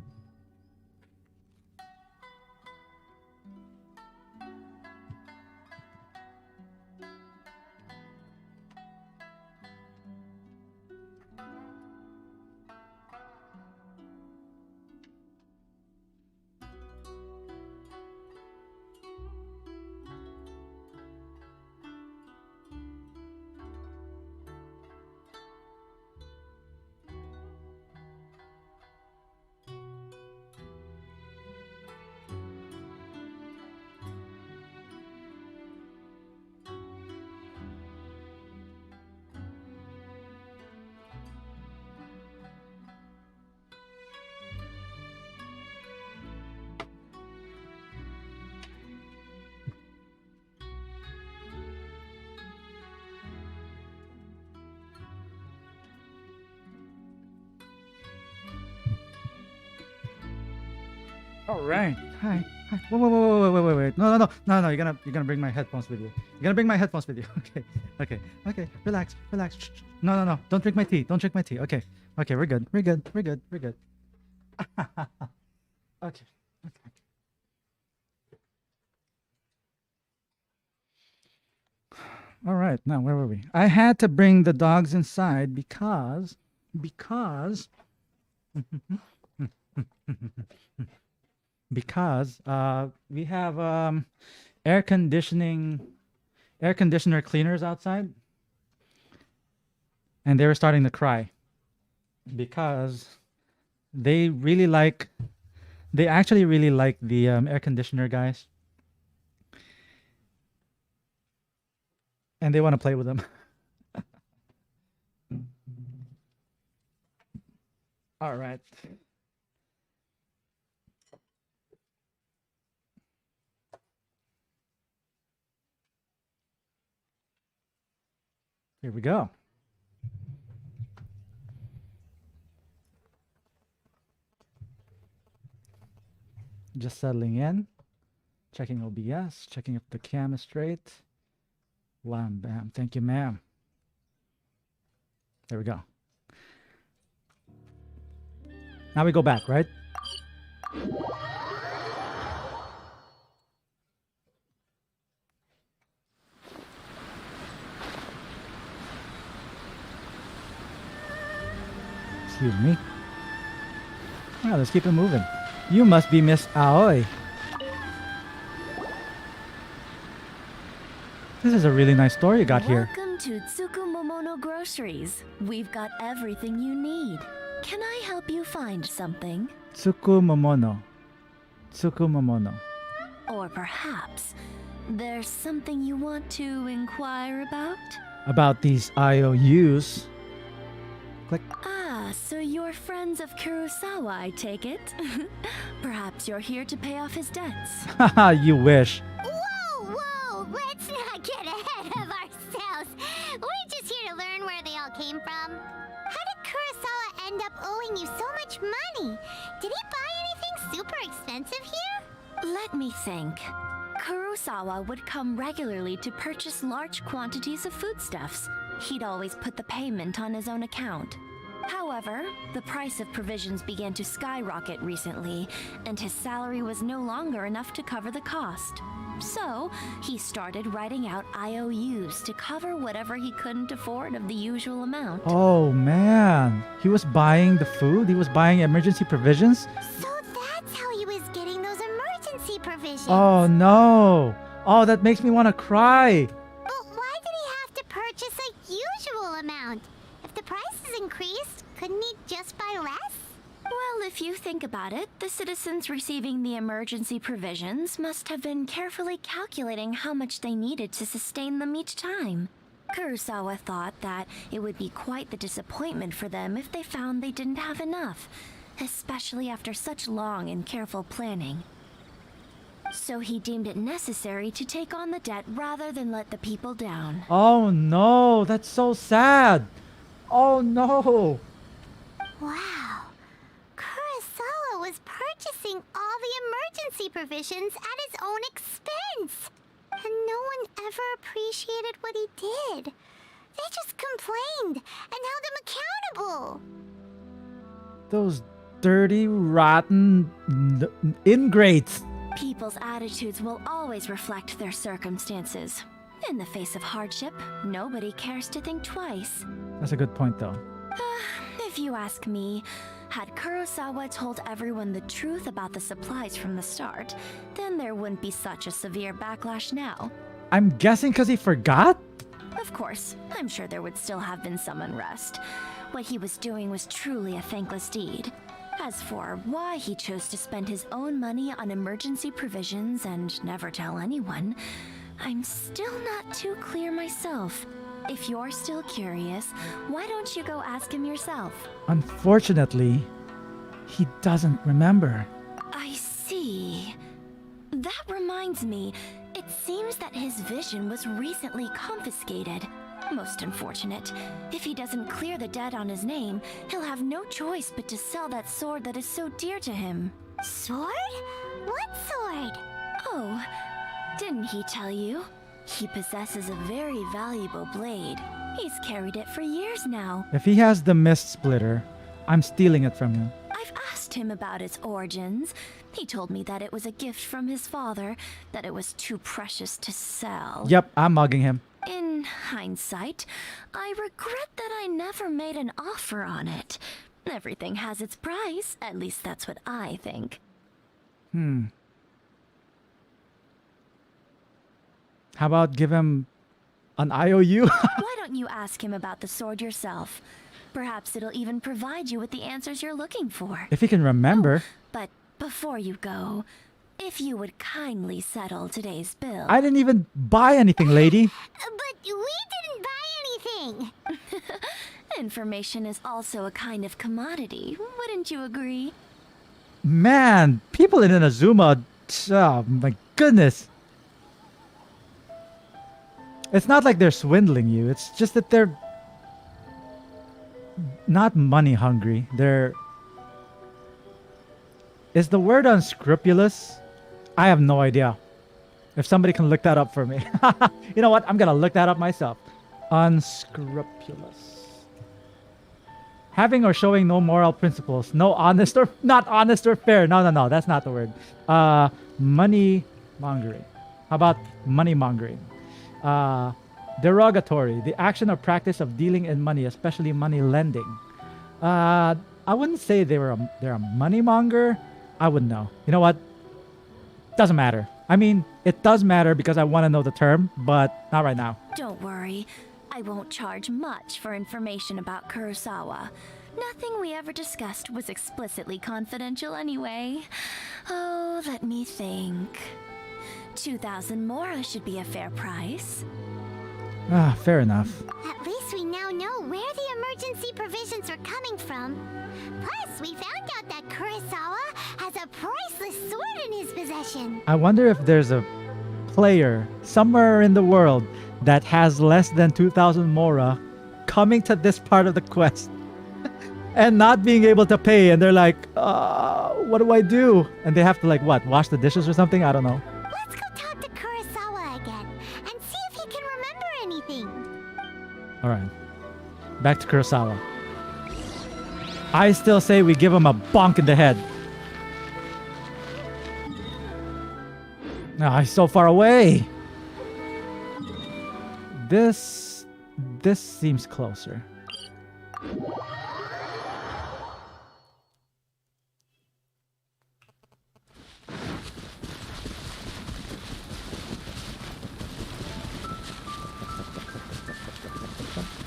All right. Hi. Hi. Wait. No. You're gonna bring my headphones with you. You're gonna bring my headphones with you. Okay. Relax. Shh. No. Don't drink my tea. Okay. We're good. Okay. All right. Now, where were we? I had to bring the dogs inside because we have air conditioner cleaners outside, and they were starting to cry because they actually really like the air conditioner guys, and they want to play with them. All right. Here we go. Just settling in, checking OBS, checking if the cam is straight. Wham, bam. Thank you, ma'am. There we go. Now we go back, right? Excuse me. Well, let's keep it moving. You must be Miss Aoi. This is a really nice store you got here. Welcome to Tsukumomono Groceries. We've got everything you need. Can I help you find something? Tsukumomono. Or perhaps there's something you want to inquire about? About these IOUs. Click. Ah, so you're friends of Kurosawa, I take it? Perhaps you're here to pay off his debts. Haha, you wish. Whoa! Let's not get ahead of ourselves. We're just here to learn where they all came from. How did Kurosawa end up owing you so much money? Did he buy anything super expensive here? Let me think. Kurosawa would come regularly to purchase large quantities of foodstuffs. He'd always put the payment on his own account. However, the price of provisions began to skyrocket recently, and his salary was no longer enough to cover the cost. So, he started writing out IOUs to cover whatever he couldn't afford of the usual amount. Oh man, he was buying the food? He was buying emergency provisions? So that's how he was getting those emergency provisions. Oh no. Oh, that makes me want to cry. But why did he have to purchase a usual amount? If the prices increased, couldn't he just buy less? Well, if you think about it, the citizens receiving the emergency provisions must have been carefully calculating how much they needed to sustain them each time. Kurosawa thought that it would be quite the disappointment for them if they found they didn't have enough, especially after such long and careful planning. So he deemed it necessary to take on the debt rather than let the people down. Oh no, that's so sad. Oh no. Wow. Kurosawa was purchasing all the emergency provisions at his own expense. And no one ever appreciated what he did. They just complained and held him accountable. Those dirty, rotten ingrates. People's attitudes will always reflect their circumstances. In the face of hardship, nobody cares to think twice. That's a good point though. If you ask me, had Kurosawa told everyone the truth about the supplies from the start, then there wouldn't be such a severe backlash now. I'm guessing because he forgot? Of course, I'm sure there would still have been some unrest. What he was doing was truly a thankless deed. As for why he chose to spend his own money on emergency provisions and never tell anyone, I'm still not too clear myself. If you're still curious, why don't you go ask him yourself? Unfortunately, he doesn't remember. I see. That reminds me, it seems that his vision was recently confiscated. Most unfortunate. If he doesn't clear the debt on his name, he'll have no choice but to sell that sword that is so dear to him. Sword? What sword? Oh, didn't he tell you? He possesses a very valuable blade. He's carried it for years now. If he has the mist splitter, I'm stealing it from him. I've asked him about its origins. He told me that it was a gift from his father, that it was too precious to sell. Yep, I'm mugging him. In hindsight, I regret that I never made an offer on it. Everything has its price, at least that's what I think. How about give him an IOU? Why don't you ask him about the sword yourself? Perhaps it'll even provide you with the answers you're looking for. If he can remember. But before you go, if you would kindly settle today's bill. I didn't even buy anything, lady. But we didn't buy anything. Information is also a kind of commodity, wouldn't you agree? Man, people in Inazuma, oh my goodness. It's not like they're swindling you. It's just that they're not money hungry. They're... Is the word unscrupulous? I have no idea. If somebody can look that up for me. You know what? I'm gonna look that up myself. Unscrupulous. Having or showing no moral principles. No honest or... Not honest or fair. No. That's not the word. Money mongering. How about money mongering? Derogatory, the action or practice of dealing in money, especially money lending. I wouldn't say they're a money monger. I wouldn't know. You know what? Doesn't matter. I mean, it does matter because I want to know the term, but not right now. Don't worry. I won't charge much for information about Kurosawa. Nothing we ever discussed was explicitly confidential anyway. Oh, let me think. 2,000 mora should be a fair price. Fair enough. At least we now know where the emergency provisions are coming from. Plus, we found out that Kurosawa has a priceless sword in his possession. I wonder if there's a player somewhere in the world that has less than 2,000 mora coming to this part of the quest and not being able to pay, and they're like, what do I do? And they have to, like, what, wash the dishes or something? I don't know. Let's go talk to Kurosawa. All right. Back to Kurosawa. I still say we give him a bonk in the head. No, he's so far away. This seems closer.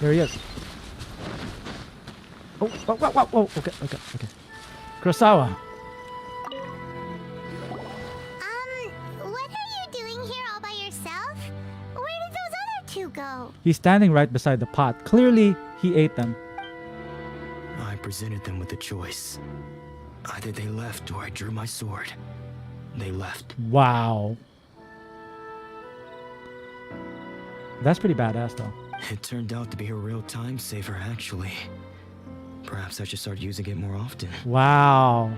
There he is. Oh, whoa, whoa, whoa, whoa. Okay. Kurosawa. What are you doing here all by yourself? Where did those other two go? He's standing right beside the pot. Clearly, he ate them. I presented them with a choice. Either they left or I drew my sword. They left. Wow. That's pretty badass, though. It turned out to be a real time saver, actually. Perhaps I should start using it more often. Wow.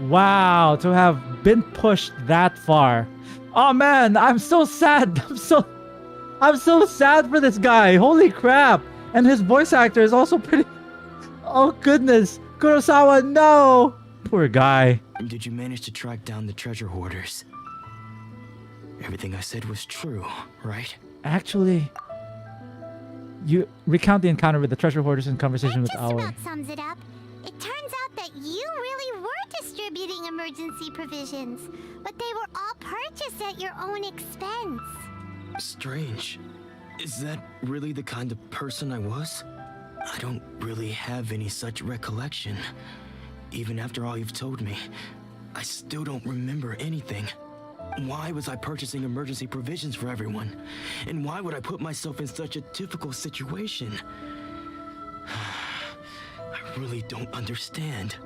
Wow, to have been pushed that far. Oh man, I'm so sad. I'm so sad for this guy. Holy crap. And his voice actor is also pretty... Oh goodness. Kurosawa, no. Poor guy. Did you manage to track down the treasure hoarders? Everything I said was true, right? Actually, you recount the encounter with the treasure hoarders in conversation with Just Aoi. about sums it up. It turns out that you really were distributing emergency provisions, but they were all purchased at your own expense. Strange. Is that really the kind of person I was? I don't really have any such recollection. Even after all you've told me, I still don't remember anything. Why was I purchasing emergency provisions for everyone? And why would I put myself in such a difficult situation? I really don't understand.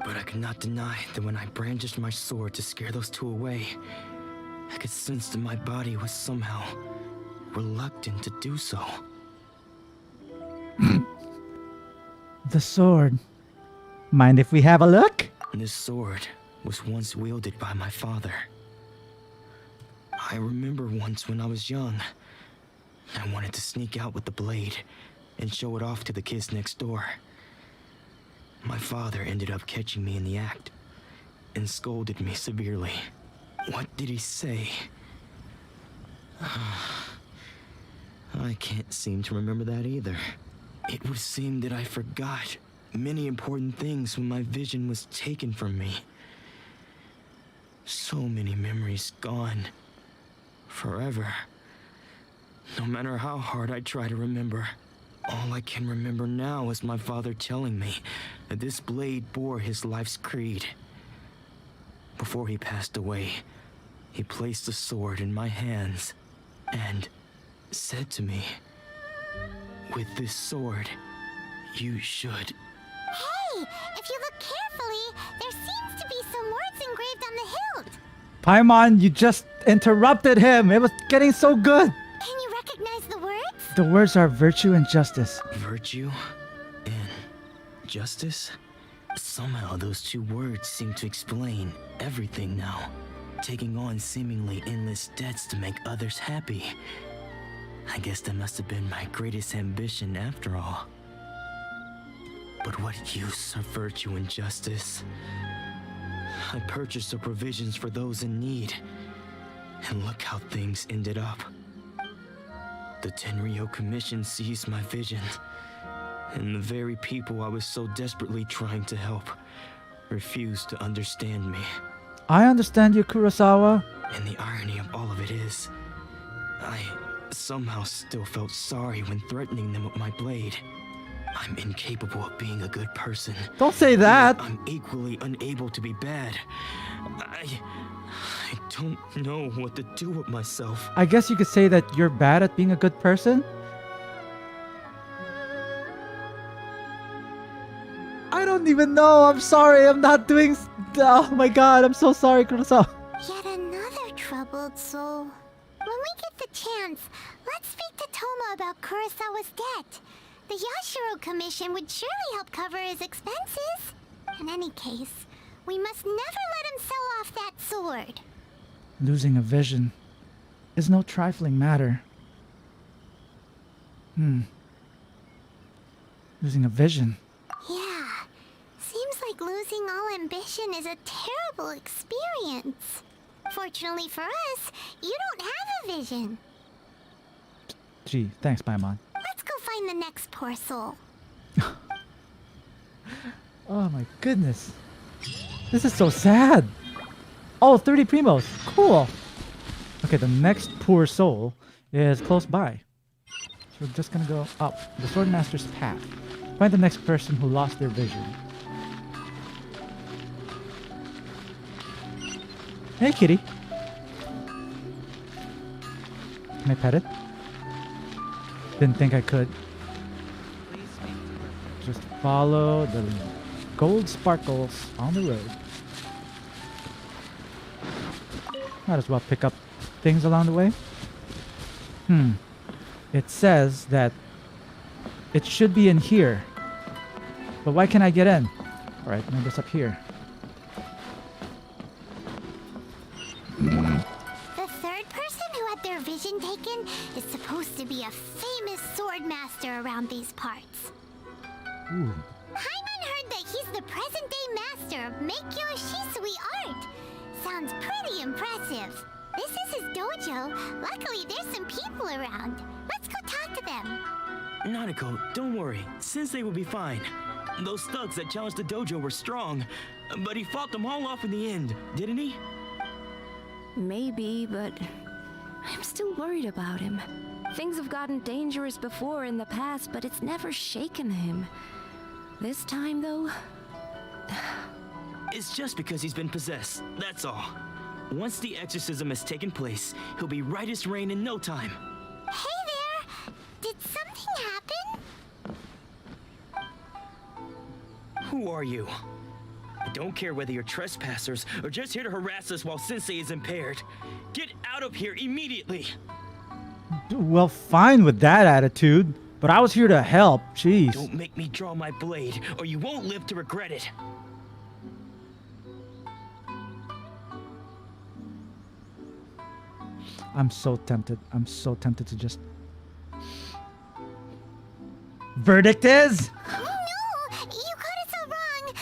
But I cannot deny that when I brandished my sword to scare those two away, I could sense that my body was somehow reluctant to do so. The sword. Mind if we have a look? This sword was once wielded by my father. I remember once when I was young, I wanted to sneak out with the blade and show it off to the kids next door. My father ended up catching me in the act and scolded me severely. What did he say? I can't seem to remember that either. It would seem that I forgot many important things when my vision was taken from me. So many memories gone. Forever. No matter how hard I try to remember, all I can remember now is my father telling me that this blade bore his life's creed. Before he passed away, he placed the sword in my hands and said to me, "With this sword, you should..." Hey, if you look carefully, there seems to be some words engraved on the hilt. Paimon, you just interrupted him. It was getting so good. Can you recognize the words? The words are virtue and justice. Virtue and justice? Somehow those two words seem to explain everything now. Taking on seemingly endless debts to make others happy. I guess that must have been my greatest ambition after all. But what use are virtue and justice? I purchased the provisions for those in need. And look how things ended up. The Tenryo Commission seized my vision. And the very people I was so desperately trying to help refused to understand me. I understand you, Kurosawa. And the irony of all of it is, I somehow still felt sorry when threatening them with my blade. I'm incapable of being a good person. Don't say that. I'm equally unable to be bad. I don't know what to do with myself. I guess you could say that you're bad at being a good person. I don't even know. I'm sorry. I'm not doing... Oh my god. I'm so sorry, Kurosawa. Yet another troubled soul. When we get the chance, let's speak to Toma about Kurosawa's debt. The Yashiro Commission would surely help cover his expenses. In any case, we must never let him sell off that sword. Losing a vision is no trifling matter. Losing a vision. Yeah. Seems like losing all ambition is a terrible experience. Fortunately for us, you don't have a vision. Gee, thanks, Paimon. Let's go find the next poor soul. Oh my goodness. This is so sad. Oh, 30 primos. Cool. Okay, the next poor soul is close by. So we're just gonna go up the Swordmaster's path. Find the next person who lost their vision. Hey, kitty. Can I pet it? Didn't think I could. Just follow the gold sparkles on the road. Might as well pick up things along the way. It says that it should be in here. But why can't I get in? Alright, maybe it's up here. The third person who had their vision taken is supposed to be a famous swordmaster around these parts. Ooh. Paimon heard that he's the present-day master of Meikyo Shisui art. Sounds pretty impressive. This is his dojo. Luckily, there's some people around. Let's go talk to them. Nanako, don't worry. Sensei will be fine. Those thugs that challenged the dojo were strong, but he fought them all off in the end, didn't he? Maybe, but I'm still worried about him. Things have gotten dangerous before in the past, but it's never shaken him. This time, though... It's just because he's been possessed, that's all. Once the exorcism has taken place, he'll be right as rain in no time. Hey there! Did something happen? Who are you? I don't care whether you're trespassers or just here to harass us while Sensei is impaired. Get out of here immediately! Well, fine with that attitude. But I was here to help. Jeez. Don't make me draw my blade, or you won't live to regret it. I'm so tempted. I'm so tempted to just... Verdict is... Oh no! You got it so wrong!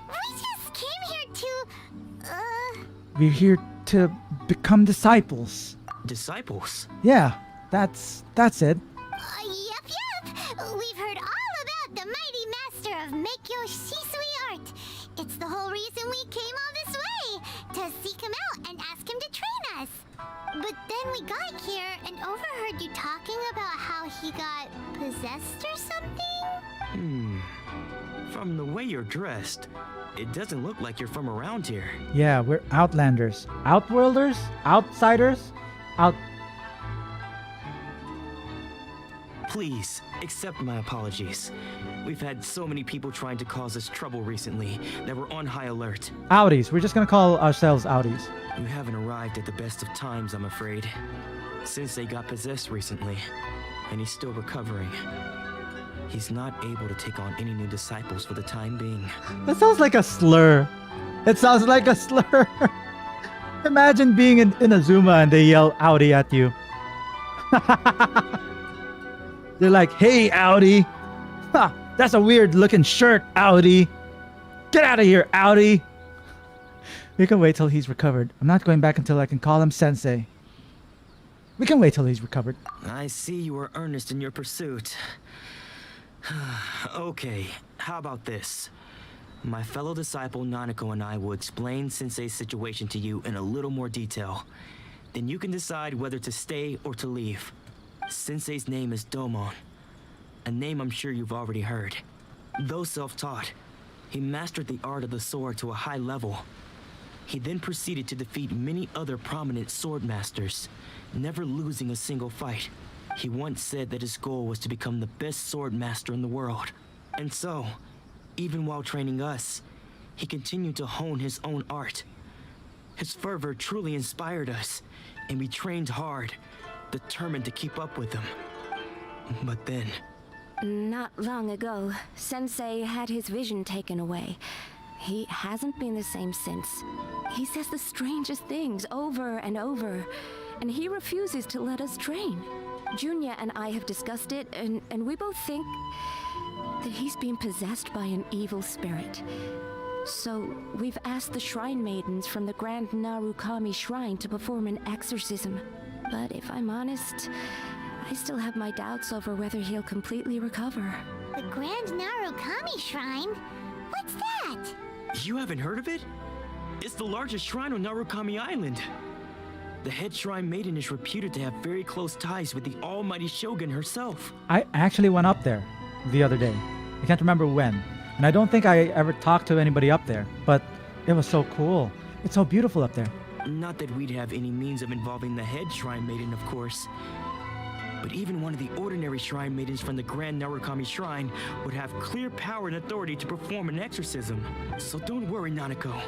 We just came here to... We're here to become disciples. Disciples? Yeah, that's it. Yep. We've heard all about the mighty master of Meikyo Shisui art. It's the whole reason we came all this way, to seek him out and ask him to train us. But then we got here and overheard you talking about how he got possessed or something? From the way you're dressed, it doesn't look like you're from around here. Yeah, we're Outlanders. Outworlders? Outsiders? Please, accept my apologies. We've had so many people trying to cause us trouble recently that we're on high alert. Outies. We're just gonna call ourselves Outies. You haven't arrived at the best of times, I'm afraid. Sensei got possessed recently, and he's still recovering. He's not able to take on any new disciples for the time being. That sounds like a slur. It sounds like a slur. Imagine being in Inazuma and they yell Audi at you. They're like, hey, Audi. Ha, that's a weird looking shirt, Audi. Get out of here, Audi. We can wait till he's recovered. I'm not going back until I can call him Sensei. We can wait till he's recovered. I see you are earnest in your pursuit. Okay, how about this? My fellow disciple Nanako and I will explain Sensei's situation to you in a little more detail. Then you can decide whether to stay or to leave. Sensei's name is Domon, a name I'm sure you've already heard. Though self-taught, he mastered the art of the sword to a high level. He then proceeded to defeat many other prominent swordmasters, never losing a single fight. He once said that his goal was to become the best swordmaster in the world. And so, even while training us, he continued to hone his own art. His fervor truly inspired us, and we trained hard, determined to keep up with him. But then... Not long ago, Sensei had his vision taken away. He hasn't been the same since. He says the strangest things over and over, and he refuses to let us train. Junya and I have discussed it, and we both think that he's being possessed by an evil spirit. So, we've asked the Shrine Maidens from the Grand Narukami Shrine to perform an exorcism. But if I'm honest, I still have my doubts over whether he'll completely recover. The Grand Narukami Shrine? What's that? You haven't heard of it? It's the largest shrine on Narukami Island. The head shrine maiden is reputed to have very close ties with the almighty shogun herself. I actually went up there the other day. I can't remember when. And I don't think I ever talked to anybody up there, but it was so cool. It's so beautiful up there. Not that we'd have any means of involving the head shrine maiden, of course. But even one of the ordinary shrine maidens from the Grand Narukami Shrine would have clear power and authority to perform an exorcism. So don't worry, Nanako.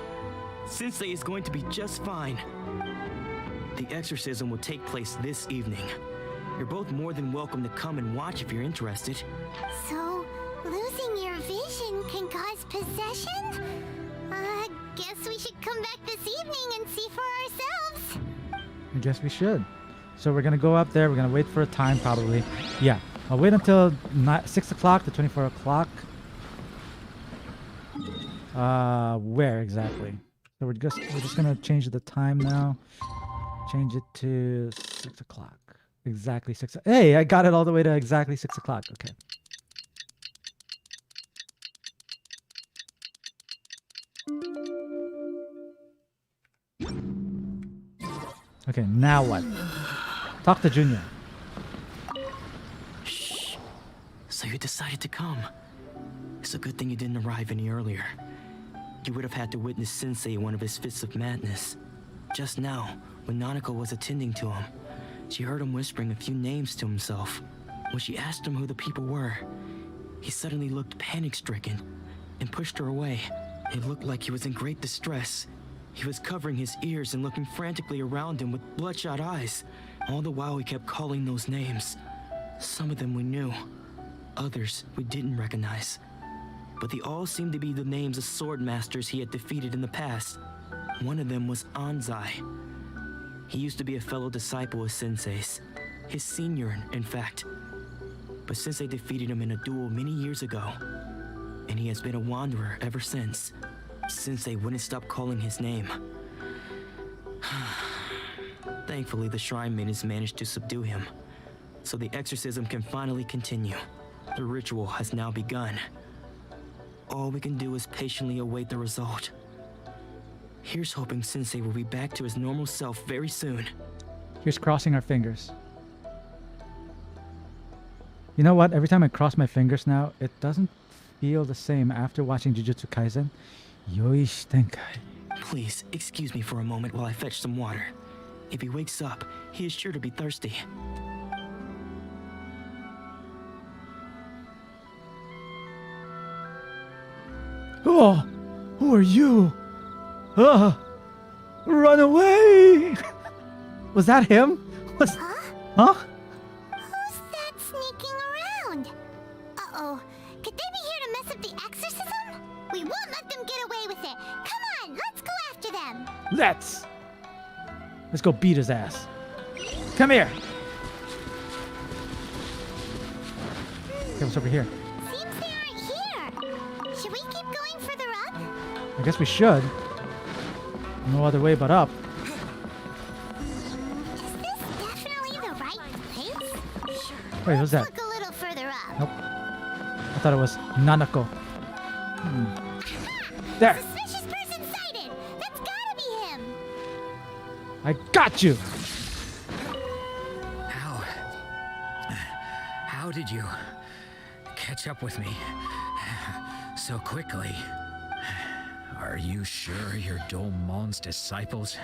Sensei is going to be just fine. The exorcism will take place this evening. You're both more than welcome to come and watch if you're interested. So, losing your vision can cause possession? Guess we should come back this evening and see for ourselves. I guess we should. So we're gonna go up there. We're gonna wait for a time, probably. Yeah, I'll wait until 6 o'clock to 24 o'clock. Where exactly? So we're just gonna change the time now. Change it to 6 o'clock. Exactly 6. Hey, I got it all the way to exactly 6 o'clock. Okay. Okay, now what? Talk to Junior. Shh. So you decided to come. It's a good thing you didn't arrive any earlier. You would have had to witness Sensei one of his fits of madness. Just now, when Nanako was attending to him, she heard him whispering a few names to himself. When she asked him who the people were, he suddenly looked panic-stricken and pushed her away. It looked like he was in great distress. He was covering his ears and looking frantically around him with bloodshot eyes. All the while he kept calling those names. Some of them we knew, others we didn't recognize. But they all seemed to be the names of Swordmasters he had defeated in the past. One of them was Anzai. He used to be a fellow disciple of Sensei's, his senior, in fact. But Sensei defeated him in a duel many years ago, and he has been a wanderer ever since. Sensei wouldn't stop calling his name. Thankfully, the Shrine Maidens managed to subdue him, so the exorcism can finally continue. The ritual has now begun. All we can do is patiently await the result. Here's hoping Sensei will be back to his normal self very soon. Here's crossing our fingers. You know what? Every time I cross my fingers now, it doesn't feel the same after watching Jujutsu Kaisen. Yoishi Tenkai. Please, excuse me for a moment while I fetch some water. If he wakes up, he is sure to be thirsty. Oh, who are you? Run away! Was that him? Huh? Who's that sneaking around? Uh-oh. Could they be here to mess up the exorcism? We won't let them get away with it. Come on, let's go after them. Let's go beat his ass. Come here. Okay, what's over here? Seems they aren't here. Should we keep going further up? I guess we should. No other way but up. Is this definitely the right place? Sure. Wait, who's that? Look a little further up. Nope. I thought it was Nanako. There. Suspicious person sighted. That's gotta be him. I got you. How did you catch up with me so quickly? Are you sure you're Domon's disciples?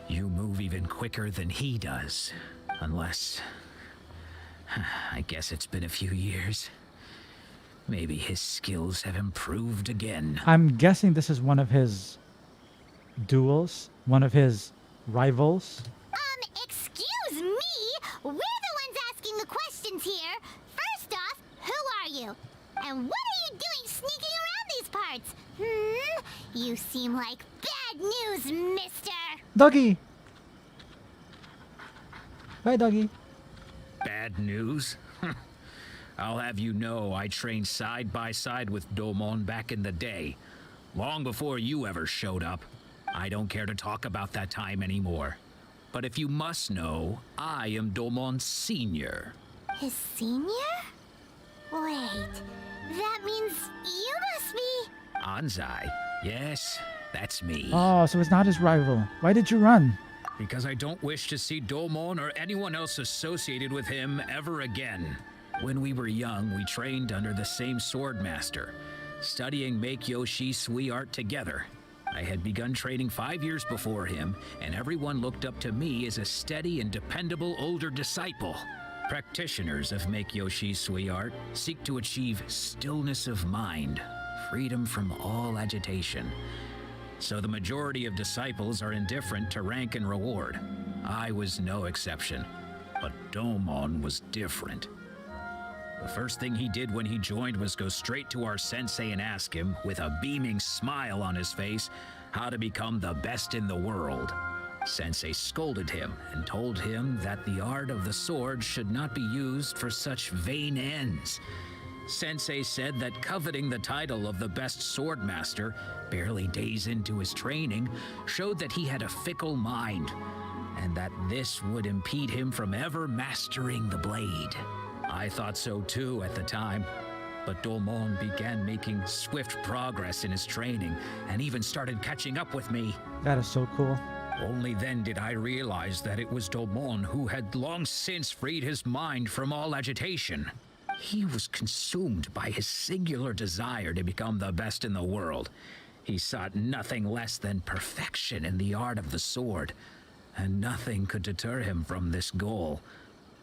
You move even quicker than he does. Unless... I guess it's been a few years. Maybe his skills have improved again. I'm guessing this is one of his duels, one of his rivals. Excuse me? We're the ones asking the questions here. First off, who are you? And what are you doing sneaking around these parts? You seem like bad news, mister. Doggy! Hi, doggy. Bad news? I'll have you know I trained side by side with Domon back in the day, long before you ever showed up. I don't care to talk about that time anymore. But if you must know, I am Domon's senior. His senior? Wait, that means you must be... Anzai. Yes, that's me. Oh, so it's not his rival. Why did you run? Because I don't wish to see Domon or anyone else associated with him ever again. When we were young, we trained under the same Swordmaster, studying Make-Yoshi Sui art together. I had begun training 5 years before him, and everyone looked up to me as a steady and dependable older disciple. Practitioners of Make-Yoshi Sui art seek to achieve stillness of mind, freedom from all agitation. So the majority of disciples are indifferent to rank and reward. I was no exception, but Domon was different. The first thing he did when he joined was go straight to our sensei and ask him, with a beaming smile on his face, how to become the best in the world. Sensei scolded him and told him that the art of the sword should not be used for such vain ends. Sensei said that coveting the title of the best swordmaster, barely days into his training, showed that he had a fickle mind, and that this would impede him from ever mastering the blade. I thought so too at the time, but Domon began making swift progress in his training and even started catching up with me. That is so cool. Only then did I realize that it was Domon who had long since freed his mind from all agitation. He was consumed by his singular desire to become the best in the world. He sought nothing less than perfection in the art of the sword, and nothing could deter him from this goal,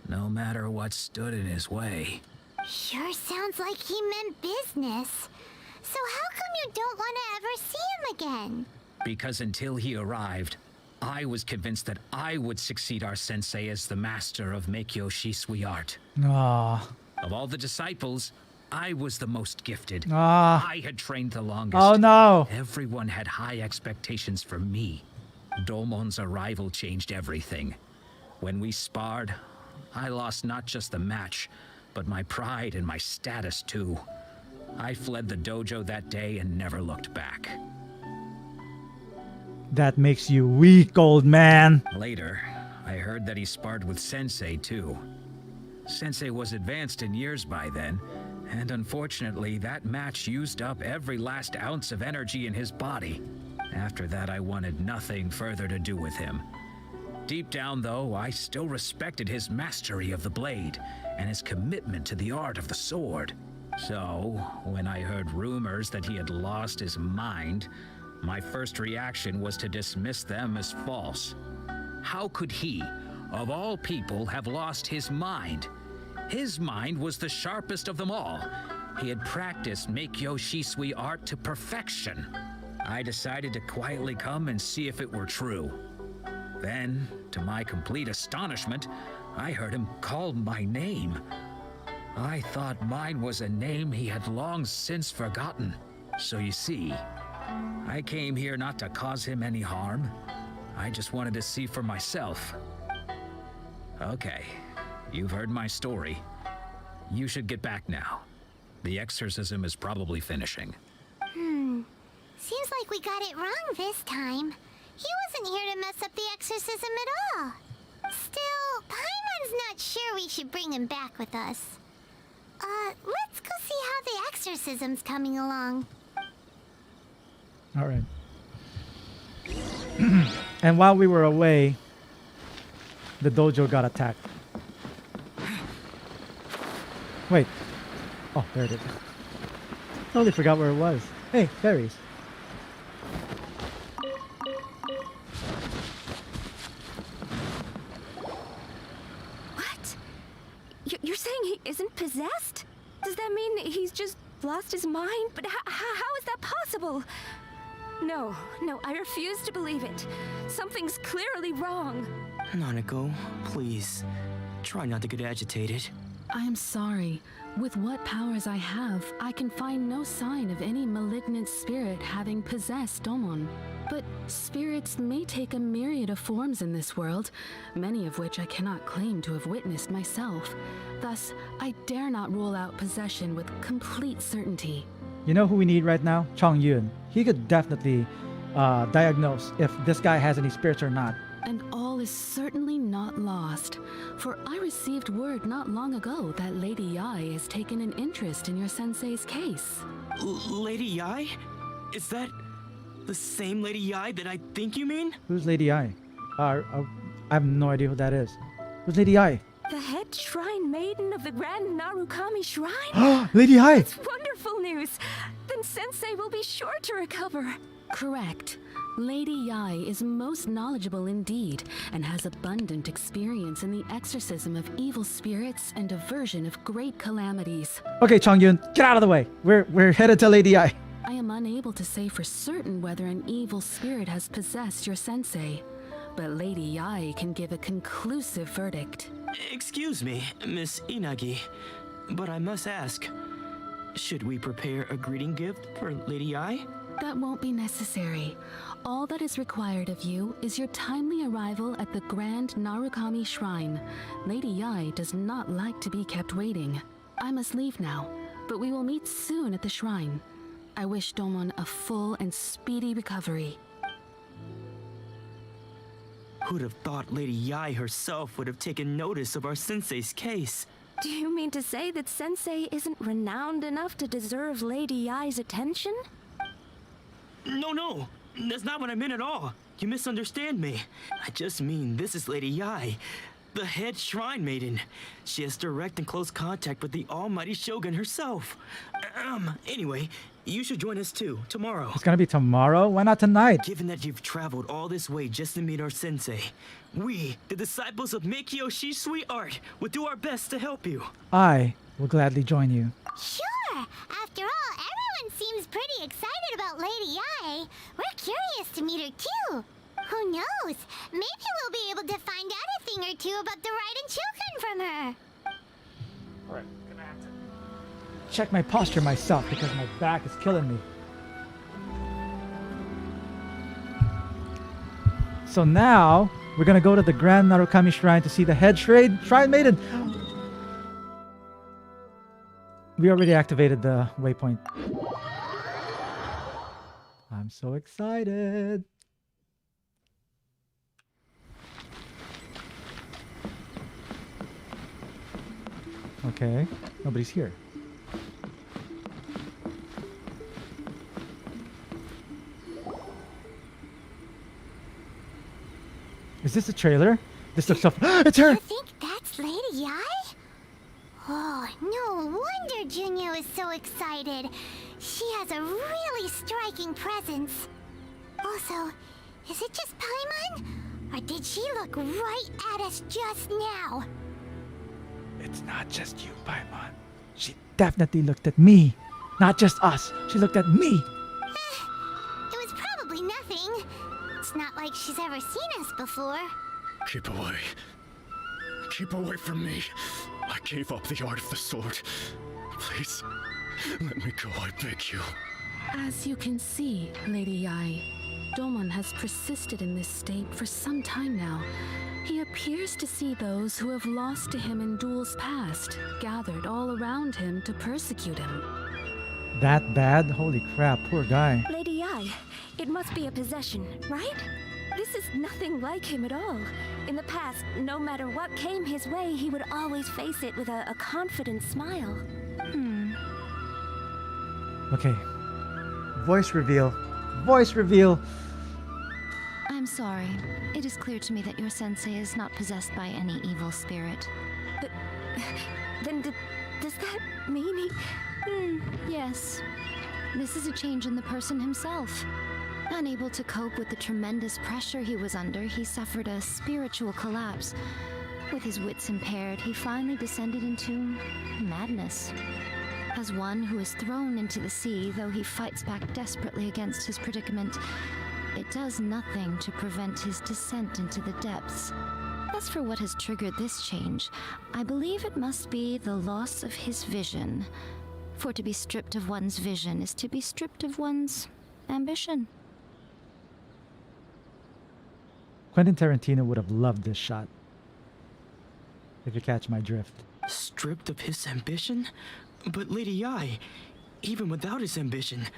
no matter what stood in his way. Sure sounds like he meant business. So how come you don't want to ever see him again? Because until he arrived, I was convinced that I would succeed our sensei as the master of Make-Yoshi Sui art. Ah. Of all the disciples, I was the most gifted. Ah. I had trained the longest. Oh no. Everyone had high expectations from me. Domon's arrival changed everything. When we sparred, I lost not just the match, but my pride and my status too. I fled the dojo that day and never looked back. That makes you weak, old man. Later, I heard that he sparred with Sensei too. Sensei was advanced in years by then, and unfortunately that match used up every last ounce of energy in his body. After that, I wanted nothing further to do with him. Deep down, though, I still respected his mastery of the blade and his commitment to the art of the sword. So, when I heard rumors that he had lost his mind, my first reaction was to dismiss them as false. How could he, of all people, have lost his mind? His mind was the sharpest of them all. He had practiced Make-Yoshi Sui art to perfection. I decided to quietly come and see if it were true. Then, to my complete astonishment, I heard him call my name. I thought mine was a name he had long since forgotten. So you see, I came here not to cause him any harm. I just wanted to see for myself. Okay, you've heard my story. You should get back now. The exorcism is probably finishing. Seems like we got it wrong this time. He wasn't here to mess up the exorcism at all. Still, Paimon's not sure we should bring him back with us. Let's go see how the exorcism's coming along. All right. And while we were away, the dojo got attacked. Wait. Oh, there it is. Totally forgot where it was. Hey, fairies. What? You're saying he isn't possessed? Does that mean he's just lost his mind? But how is that possible? No, I refuse to believe it. Something's clearly wrong. Nanako, please. Try not to get agitated. I am sorry. With what powers I have, I can find no sign of any malignant spirit having possessed Domon. But spirits may take a myriad of forms in this world, many of which I cannot claim to have witnessed myself. Thus, I dare not rule out possession with complete certainty. You know who we need right now? Chong Yun. He could definitely diagnose if this guy has any spirits or not. And all is certainly not lost, for I received word not long ago that Lady Yai has taken an interest in your sensei's case. Lady Yai? Is that the same Lady Yai that I think you mean? Who's Lady Ai? I have no idea who that is. Who's Lady Ai? The head shrine maiden of the Grand Narukami Shrine? Lady Ai! That's wonderful news! Then Sensei will be sure to recover. Correct. Lady Yai is most knowledgeable indeed, and has abundant experience in the exorcism of evil spirits and aversion of great calamities. Okay, Chong Yun, get out of the way. We're headed to Lady Ai. I am unable to say for certain whether an evil spirit has possessed your sensei, but Lady Yai can give a conclusive verdict. Excuse me, Miss Inagi, but I must ask, should we prepare a greeting gift for Lady Yai? That won't be necessary. All that is required of you is your timely arrival at the Grand Narukami Shrine. Lady Yai does not like to be kept waiting. I must leave now, but we will meet soon at the shrine. I wish Domon a full and speedy recovery. Who'd have thought Lady Yai herself would have taken notice of our sensei's case? Do you mean to say that Sensei isn't renowned enough to deserve Lady Yai's attention? No, that's not what I meant at all. You misunderstand me. I just mean this is Lady Yai, the head shrine maiden. She has direct and close contact with the almighty Shogun herself. Anyway, you should join us too, tomorrow. It's gonna be tomorrow? Why not tonight? Given that you've traveled all this way just to meet our sensei, we, the disciples of Meikyo Shisui Art, will do our best to help you. I will gladly join you. Sure! After all, everyone seems pretty excited about Lady Yai. We're curious to meet her too. Who knows? Maybe we'll be able to find out a thing or two about the Raiden Shogun from her. Alright, gonna have to check my posture myself because my back is killing me. So now, we're gonna go to the Grand Narukami Shrine to see the head shrine maiden. We already activated the waypoint. I'm so excited. Okay, nobody's here. Is this a trailer? This looks so... It's her! You think that's Lady Yai? Oh, no wonder Junyo is so excited. She has a really striking presence. Also, is it just Paimon? Or did she look right at us just now? It's not just you, Paimon. She definitely looked at me. Not just us. She looked at me. It was probably nothing. It's not like she's ever seen us before. Keep away. Keep away from me. I gave up the art of the sword. Please, let me go, I beg you. As you can see, Lady Yai, Domon has persisted in this state for some time now. He appears to see those who have lost to him in duels past, gathered all around him to persecute him. That bad? Holy crap, poor guy. Lady Yai, it must be a possession, right? This is nothing like him at all. In the past, no matter what came his way, he would always face it with a confident smile. Okay. Voice reveal. Voice reveal. I'm sorry. It is clear to me that your sensei is not possessed by any evil spirit. But then does that mean he... Yes. This is a change in the person himself. Unable to cope with the tremendous pressure he was under, he suffered a spiritual collapse. With his wits impaired, he finally descended into madness. As one who is thrown into the sea, though he fights back desperately against his predicament, it does nothing to prevent his descent into the depths. As for what has triggered this change, I believe it must be the loss of his vision. For to be stripped of one's vision is to be stripped of one's ambition. Quentin Tarantino would have loved this shot. If you catch my drift. Stripped of his ambition? But Lady Yi, even without his ambition,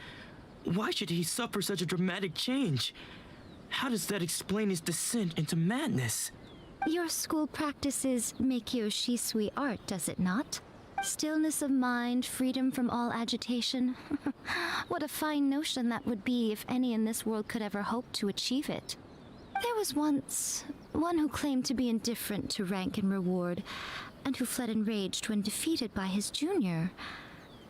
why should he suffer such a dramatic change? How does that explain his descent into madness? Your school practices Meikyo Shisui art, does it not? Stillness of mind, freedom from all agitation. What a fine notion that would be if any in this world could ever hope to achieve it. There was once one who claimed to be indifferent to rank and reward, and who fled enraged when defeated by his junior.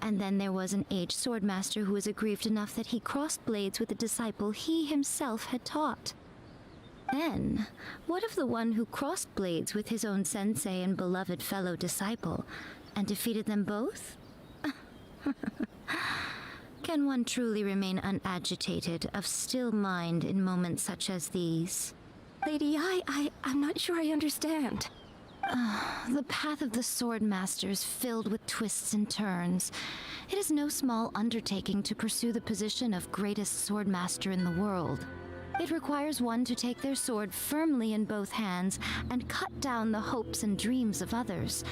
And then there was an aged swordmaster who was aggrieved enough that he crossed blades with a disciple he himself had taught. Then, what of the one who crossed blades with his own sensei and beloved fellow disciple, and defeated them both? Can one truly remain unagitated, of still mind in moments such as these? Lady I'm not sure I understand. The path of the Swordmaster is filled with twists and turns. It is no small undertaking to pursue the position of greatest Swordmaster in the world. It requires one to take their sword firmly in both hands and cut down the hopes and dreams of others,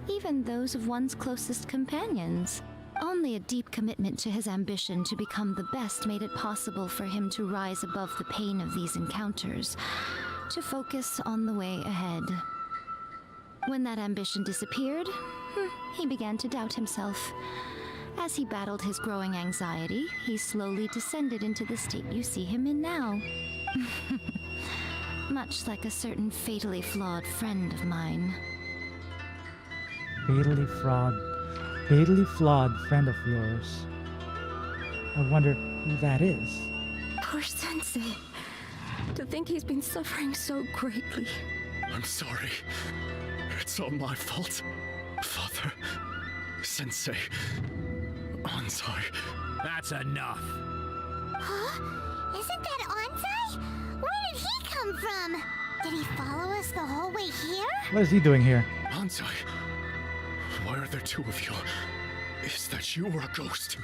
even those of one's closest companions. Only a deep commitment to his ambition to become the best made it possible for him to rise above the pain of these encounters, to focus on the way ahead. When that ambition disappeared, he began to doubt himself. As he battled his growing anxiety, he slowly descended into the state you see him in now. Much like a certain fatally flawed friend of mine. Fatally flawed friend of yours. I wonder who that is. Poor Sensei. To think he's been suffering so greatly. I'm sorry. It's all my fault. Father, Sensei, Ansai. That's enough. Huh? Isn't that Ansai? Where did he come from? Did he follow us the whole way here? What is he doing here? Ansai, why are there two of you? Is that you or a ghost?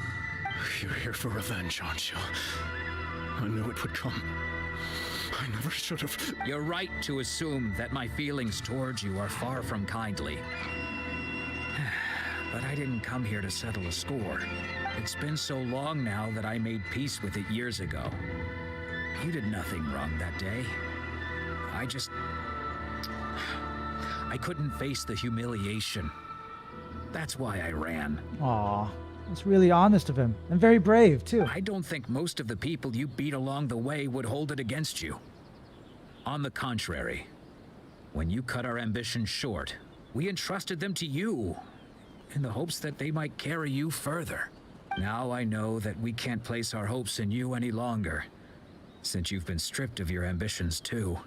You're here for revenge, aren't you? I knew it would come. I never should have. You're right to assume that my feelings towards you are far from kindly. But I didn't come here to settle a score. It's been so long now that I made peace with it years ago. You did nothing wrong that day. I couldn't face the humiliation. That's why I ran. Aw, that's really honest of him, and very brave, too. I don't think most of the people you beat along the way would hold it against you. On the contrary, when you cut our ambitions short, we entrusted them to you, in the hopes that they might carry you further. Now I know that we can't place our hopes in you any longer, since you've been stripped of your ambitions too.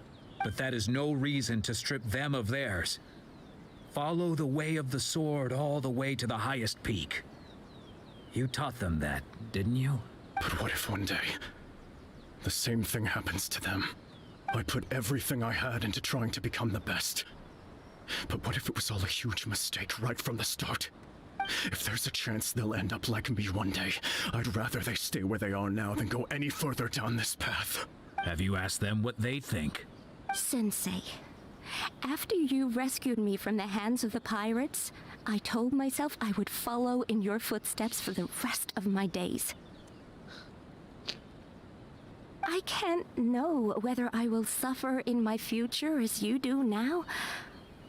But that is no reason to strip them of theirs. Follow the way of the sword all the way to the highest peak. You taught them that, didn't you? But what if one day, the same thing happens to them? I put everything I had into trying to become the best. But what if it was all a huge mistake right from the start? If there's a chance they'll end up like me one day, I'd rather they stay where they are now than go any further down this path. Have you asked them what they think? Sensei, after you rescued me from the hands of the pirates, I told myself I would follow in your footsteps for the rest of my days. I can't know whether I will suffer in my future as you do now.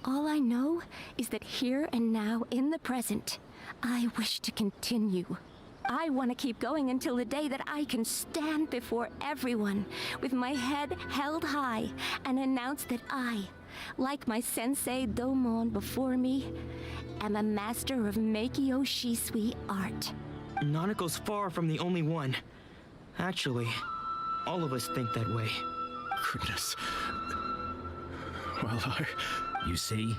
All I know is that here and now, in the present, I wish to continue. I want to keep going until the day that I can stand before everyone with my head held high and announce that I, like my sensei Domon before me, am a master of Meikyo Shisui art. Nanako's far from the only one. Actually, all of us think that way. Goodness. Well, You see?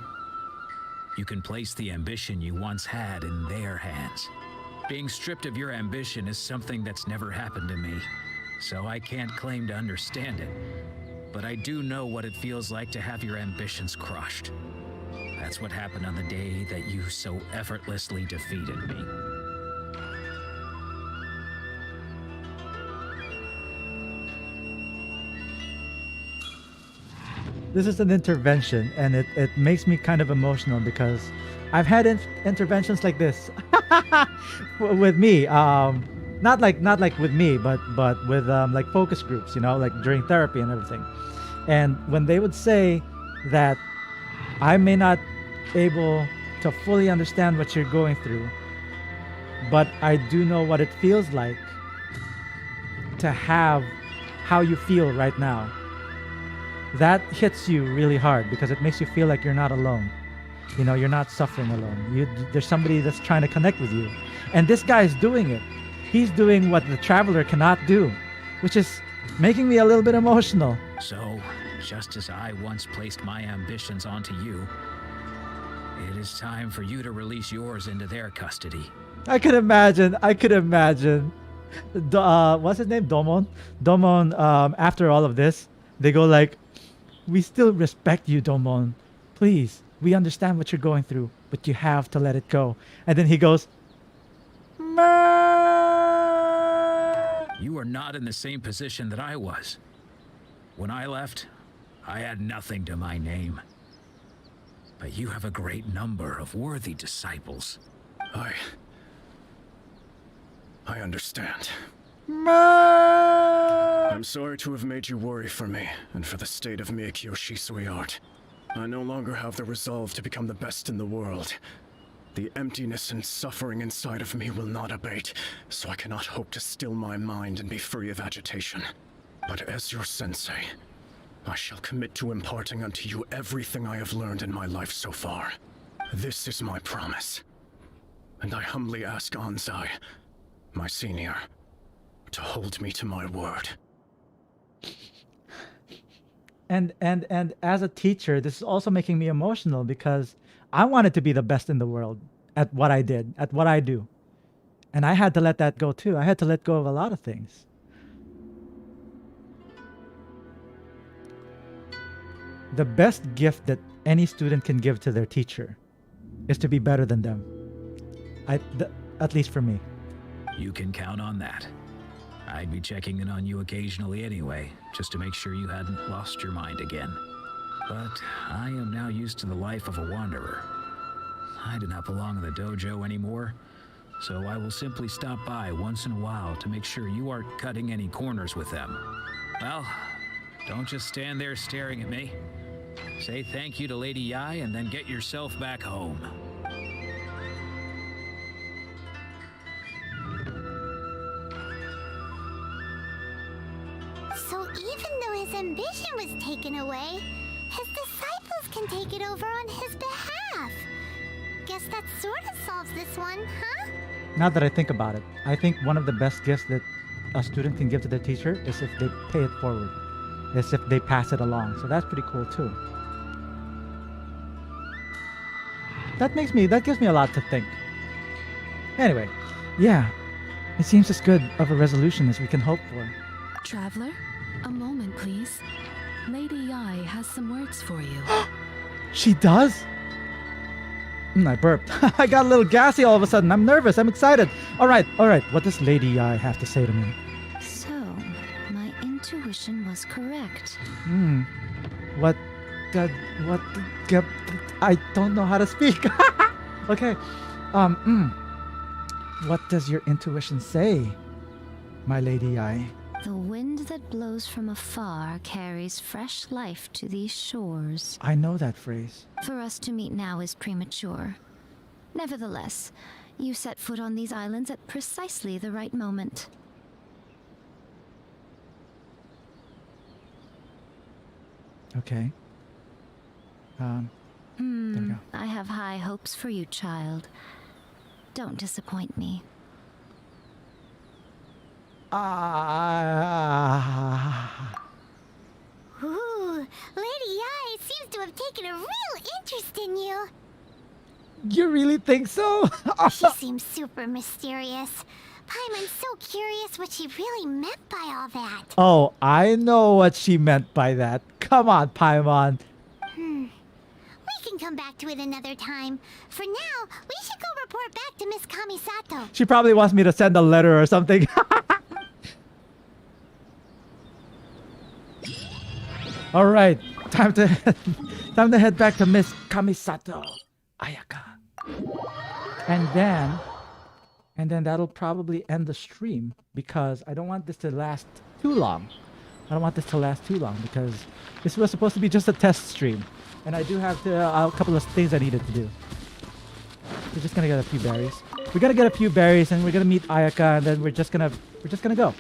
You can place the ambition you once had in their hands. Being stripped of your ambition is something that's never happened to me, so I can't claim to understand it. But I do know what it feels like to have your ambitions crushed. That's what happened on the day that you so effortlessly defeated me. this is an intervention, and it makes me kind of emotional because I've had interventions like this with me. Not like with me, but with like focus groups, you know, like during therapy and everything. And when they would say that I may not able to fully understand what you're going through, but I do know what it feels like to have how you feel right now. That hits you really hard because it makes you feel like you're not alone. You know, you're not suffering alone. There's somebody that's trying to connect with you. And this guy is doing it. He's doing what the traveler cannot do, which is making me a little bit emotional. So, just as I once placed my ambitions onto you, it is time for you to release yours into their custody. I could imagine. What's his name? Domon, after all of this, they go like, we still respect you, Domon. Please, we understand what you're going through, but you have to let it go. And then he goes, You are not in the same position that I was. When I left, I had nothing to my name. But you have a great number of worthy disciples. I understand. I'm sorry to have made you worry for me, and for the state of Miyakyo Shisui art. I no longer have the resolve to become the best in the world. The emptiness and suffering inside of me will not abate, so I cannot hope to still my mind and be free of agitation. But as your sensei, I shall commit to imparting unto you everything I have learned in my life so far. This is my promise. And I humbly ask Anzai, my senior, to hold me to my word. And as a teacher, this is also making me emotional because I wanted to be the best in the world at what I did, at what I do. And I had to let that go too. I had to let go of a lot of things. The best gift that any student can give to their teacher is to be better than them. At least for me. You can count on that. I'd be checking in on you occasionally anyway, just to make sure you hadn't lost your mind again. But I am now used to the life of a wanderer. I do not belong in the dojo anymore, so I will simply stop by once in a while to make sure you aren't cutting any corners with them. Well, don't just stand there staring at me. Say thank you to Lady Yai and then get yourself back home. So even though his ambition was taken away, his disciples can take it over on his behalf. Guess that sort of solves this one, huh? Now that I think about it, I think one of the best gifts that a student can give to their teacher is if they pay it forward. Is if they pass it along. So that's pretty cool too. That gives me a lot to think. Anyway, yeah, it seems as good of a resolution as we can hope for. Traveler, a moment, please. Lady Yai has some words for you. She does? I burped. I got a little gassy all of a sudden. I'm nervous. I'm excited. All right. What does Lady Yai have to say to me? So, my intuition was correct. I don't know how to speak. Okay. What does your intuition say, my Lady Yai? The wind that blows from afar carries fresh life to these shores. I know that phrase. For us to meet now is premature. Nevertheless, you set foot on these islands at precisely the right moment. Okay. There we go. I have high hopes for you, child. Don't disappoint me. Ooh, Lady Yai seems to have taken a real interest in you. You really think so? She seems super mysterious. Paimon's so curious what she really meant by all that. Oh, I know what she meant by that. Come on, Paimon. We can come back to it another time. For now, we should go report back to Miss Kamisato. She probably wants me to send a letter or something. All right, time to head back to Miss Kamisato Ayaka, and then that'll probably end the stream because I don't want this to last too long. I don't want this to last too long because this was supposed to be just a test stream, and I do have a couple of things I needed to do. We're just gonna get a few berries. We're gonna get a few berries, and we're gonna meet Ayaka, and then we're just gonna go.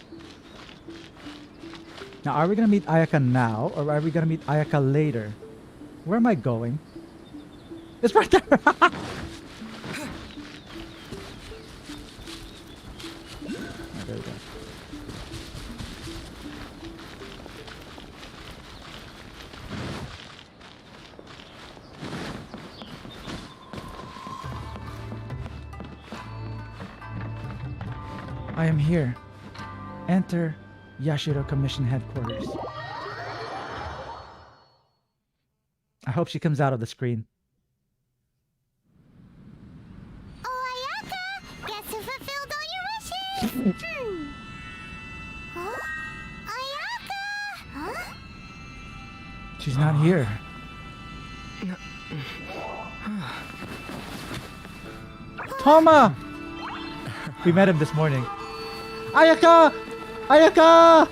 Now, are we gonna meet Ayaka now, or are we gonna meet Ayaka later? Where am I going? It's right there! Oh, there we go. I am here. Enter Yashiro Commission Headquarters. I hope she comes out of the screen. Oh, Ayaka! Guess who fulfilled all your wishes? Huh? Ayaka! Huh? She's not here. Toma! We met him this morning. Ayaka! Ayaka!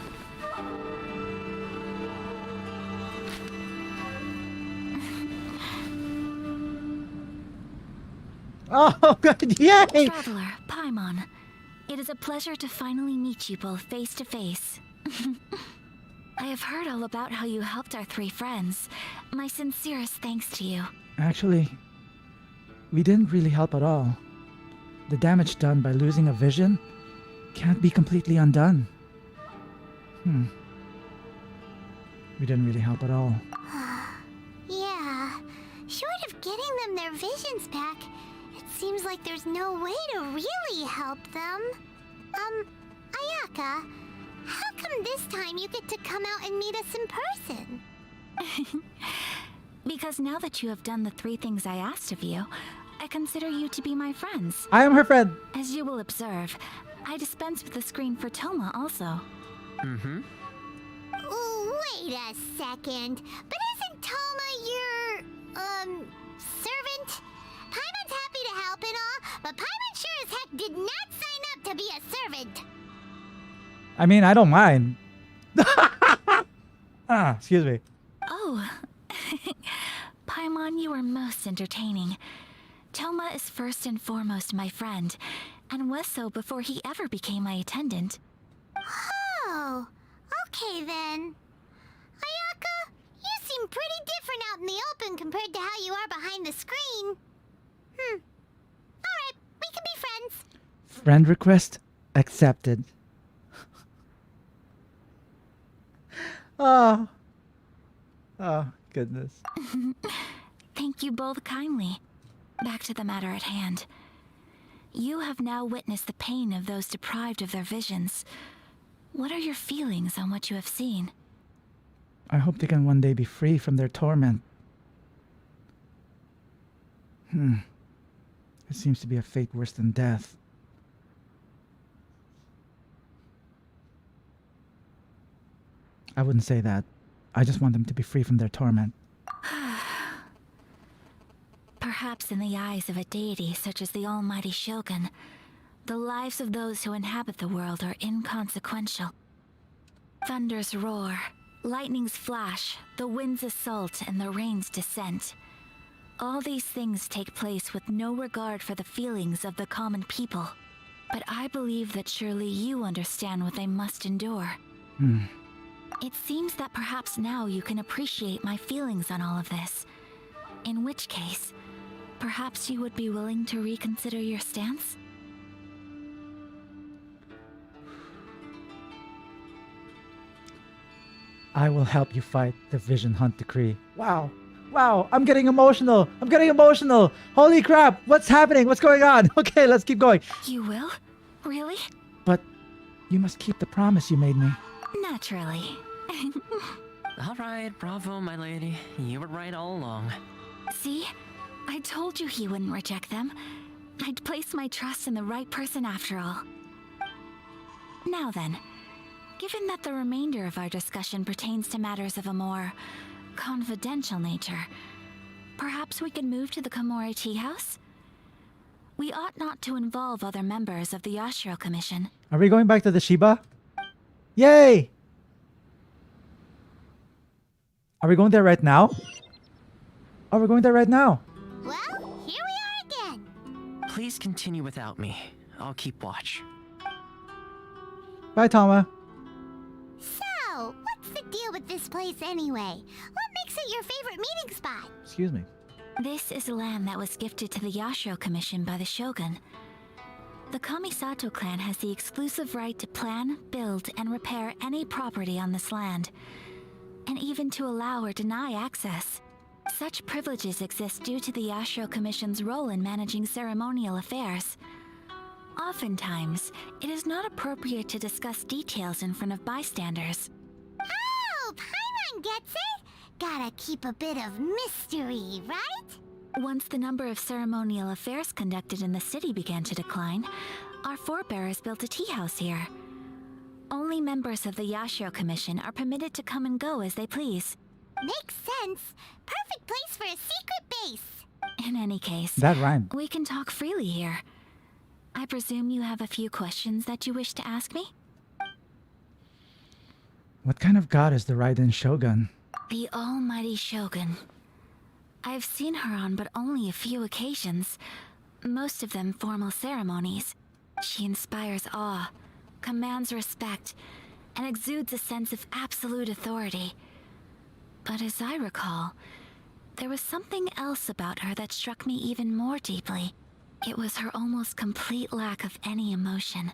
Oh, good! Yay! Traveler, Paimon. It is a pleasure to finally meet you both face to face. I have heard all about how you helped our three friends. My sincerest thanks to you. Actually, we didn't really help at all. The damage done by losing a vision can't be completely undone. We didn't really help at all. Yeah. Short of getting them their visions back, it seems like there's no way to really help them. Ayaka, how come this time you get to come out and meet us in person? Because now that you have done the three things I asked of you, I consider you to be my friends. I am her friend. As you will observe, I dispense with the screen for Toma also. Mm-hmm. Wait a second. But isn't Toma your, servant? Paimon's happy to help and all, but Paimon sure as heck did not sign up to be a servant. I mean, I don't mind. Excuse me. Oh. Paimon, you are most entertaining. Toma is first and foremost my friend, and was so before he ever became my attendant. Oh, okay then. Ayaka, you seem pretty different out in the open compared to how you are behind the screen. Alright, we can be friends. Friend request accepted. Oh, goodness. Thank you both kindly. Back to the matter at hand. You have now witnessed the pain of those deprived of their visions. What are your feelings on what you have seen? I hope they can one day be free from their torment. It seems to be a fate worse than death. I wouldn't say that. I just want them to be free from their torment. Perhaps in the eyes of a deity such as the almighty Shogun, the lives of those who inhabit the world are inconsequential. Thunders roar, lightnings flash, the winds assault, and the rains descent. All these things take place with no regard for the feelings of the common people. But I believe that surely you understand what they must endure. It seems that perhaps now you can appreciate my feelings on all of this. In which case, perhaps you would be willing to reconsider your stance? I will help you fight the Vision Hunt Decree. Wow. Wow, I'm getting emotional. I'm getting emotional. Holy crap. What's happening? What's going on? Okay, let's keep going. You will? Really? But you must keep the promise you made me. Naturally. All right, bravo, my lady. You were right all along. See? I told you he wouldn't reject them. I'd placed my trust in the right person after all. Now then, Given that the remainder of our discussion pertains to matters of a more confidential nature, perhaps we could move to the Komori Tea House? We ought not to involve other members of the Yashiro Commission. Are we going back to the Shiba? Yay! Are we going there right now? Oh, we're going there right now. Well, here we are again. Please continue without me. I'll keep watch. Bye, Tama. So, what's the deal with this place anyway? What makes it your favorite meeting spot? Excuse me. This is land that was gifted to the Yashiro Commission by the Shogun. The Kamisato clan has the exclusive right to plan, build, and repair any property on this land, and even to allow or deny access. Such privileges exist due to the Yashiro Commission's role in managing ceremonial affairs. Oftentimes, it is not appropriate to discuss details in front of bystanders. Oh, Paimon gets it! Gotta keep a bit of mystery, right? Once the number of ceremonial affairs conducted in the city began to decline, our forebears built a tea house here. Only members of the Yashiro Commission are permitted to come and go as they please. Makes sense. Perfect place for a secret base. In any case, That rhymed. we can talk freely here. I presume you have a few questions that you wish to ask me? What kind of god is the Raiden Shogun? The almighty Shogun. I've seen her on but only a few occasions, most of them formal ceremonies. She inspires awe, commands respect, and exudes a sense of absolute authority. But as I recall, there was something else about her that struck me even more deeply. It was her almost complete lack of any emotion.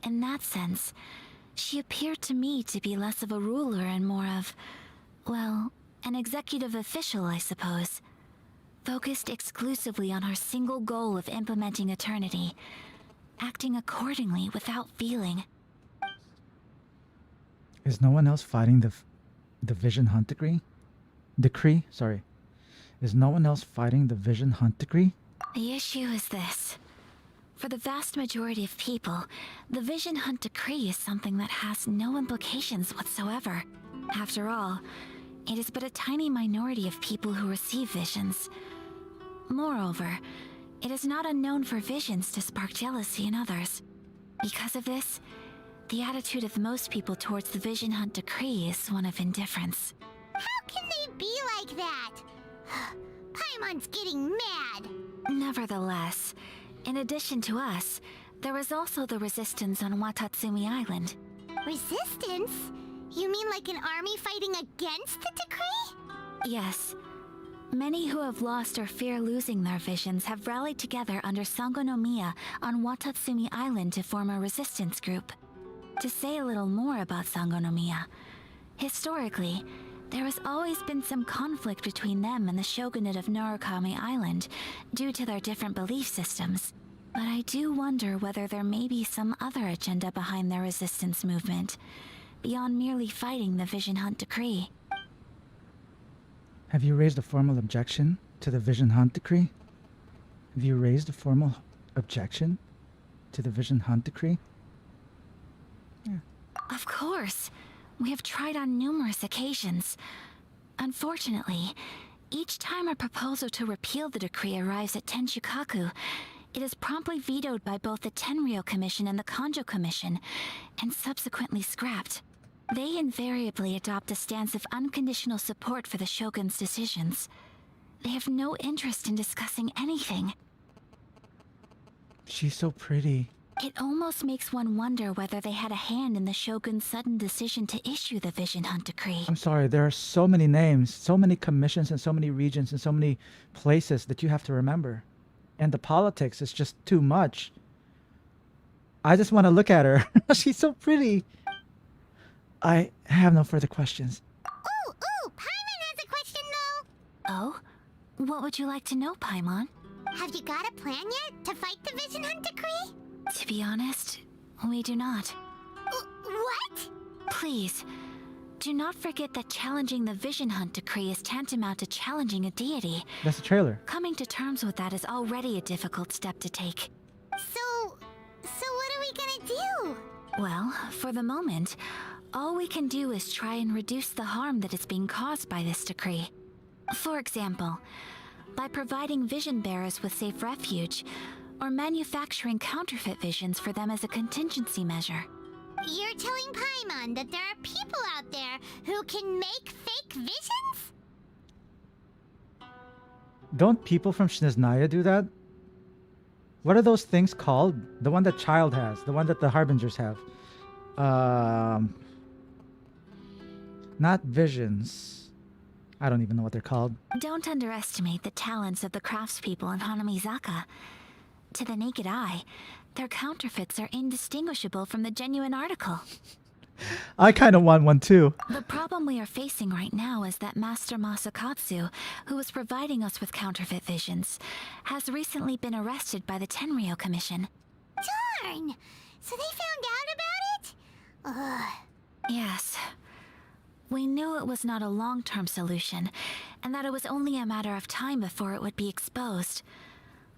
In that sense, she appeared to me to be less of a ruler and more of, well, an executive official, I suppose. Focused exclusively on her single goal of implementing eternity, acting accordingly without feeling. Is no one else fighting the Vision Hunt Decree? Is no one else fighting the Vision Hunt Decree? The issue is this. For the vast majority of people, the Vision Hunt Decree is something that has no implications whatsoever. After all, it is but a tiny minority of people who receive visions. Moreover, it is not unknown for visions to spark jealousy in others. Because of this, the attitude of most people towards the Vision Hunt Decree is one of indifference. How can they be like that? Paimon's getting mad. Nevertheless, in addition to us, there is also the resistance on Watatsumi Island. Resistance? You mean like an army fighting against the decree? Yes. Many who have lost or fear losing their visions have rallied together under Sangonomiya on Watatsumi Island to form a resistance group. To say a little more about Sangonomiya, historically, there has always been some conflict between them and the shogunate of Narukami Island due to their different belief systems. But I do wonder whether there may be some other agenda behind their resistance movement, beyond merely fighting the Vision Hunt Decree. Have you raised a formal objection to the Vision Hunt Decree? Have you raised a formal objection to the Vision Hunt Decree? Yeah. Of course. We have tried on numerous occasions. Unfortunately, each time a proposal to repeal the decree arrives at Tenshukaku, it is promptly vetoed by both the Tenryou Commission and the Kanjo Commission, and subsequently scrapped. They invariably adopt a stance of unconditional support for the Shogun's decisions. They have no interest in discussing anything. She's so pretty. It almost makes one wonder whether they had a hand in the Shogun's sudden decision to issue the Vision Hunt Decree. I'm sorry, there are so many names, so many commissions, and so many regions, and so many places that you have to remember. And the politics is just too much. I just want to look at her. She's so pretty. I have no further questions. Ooh, Paimon has a question though. Oh? What would you like to know, Paimon? Have you got a plan yet to fight the Vision Hunt Decree? To be honest, we do not. What? Please, do not forget that challenging the Vision Hunt Decree is tantamount to challenging a deity. That's the trailer. Coming to terms with that is already a difficult step to take. So what are we gonna do? Well, for the moment, all we can do is try and reduce the harm that is being caused by this decree. For example, by providing vision bearers with safe refuge, or manufacturing counterfeit visions for them as a contingency measure. You're telling Paimon that there are people out there who can make fake visions? Don't people from Shniznaya do that? What are those things called? The one that Child has, the one that the Harbingers have. Not visions. I don't even know what they're called. Don't underestimate the talents of the craftspeople in Hanamizaka. To the naked eye, their counterfeits are indistinguishable from the genuine article. I kind of want one too. The problem we are facing right now is that Master Masakatsu, who is providing us with counterfeit visions, has recently been arrested by the Tenryou Commission. Darn! So they found out about it? Ugh. Yes. We knew it was not a long-term solution, and that it was only a matter of time before it would be exposed.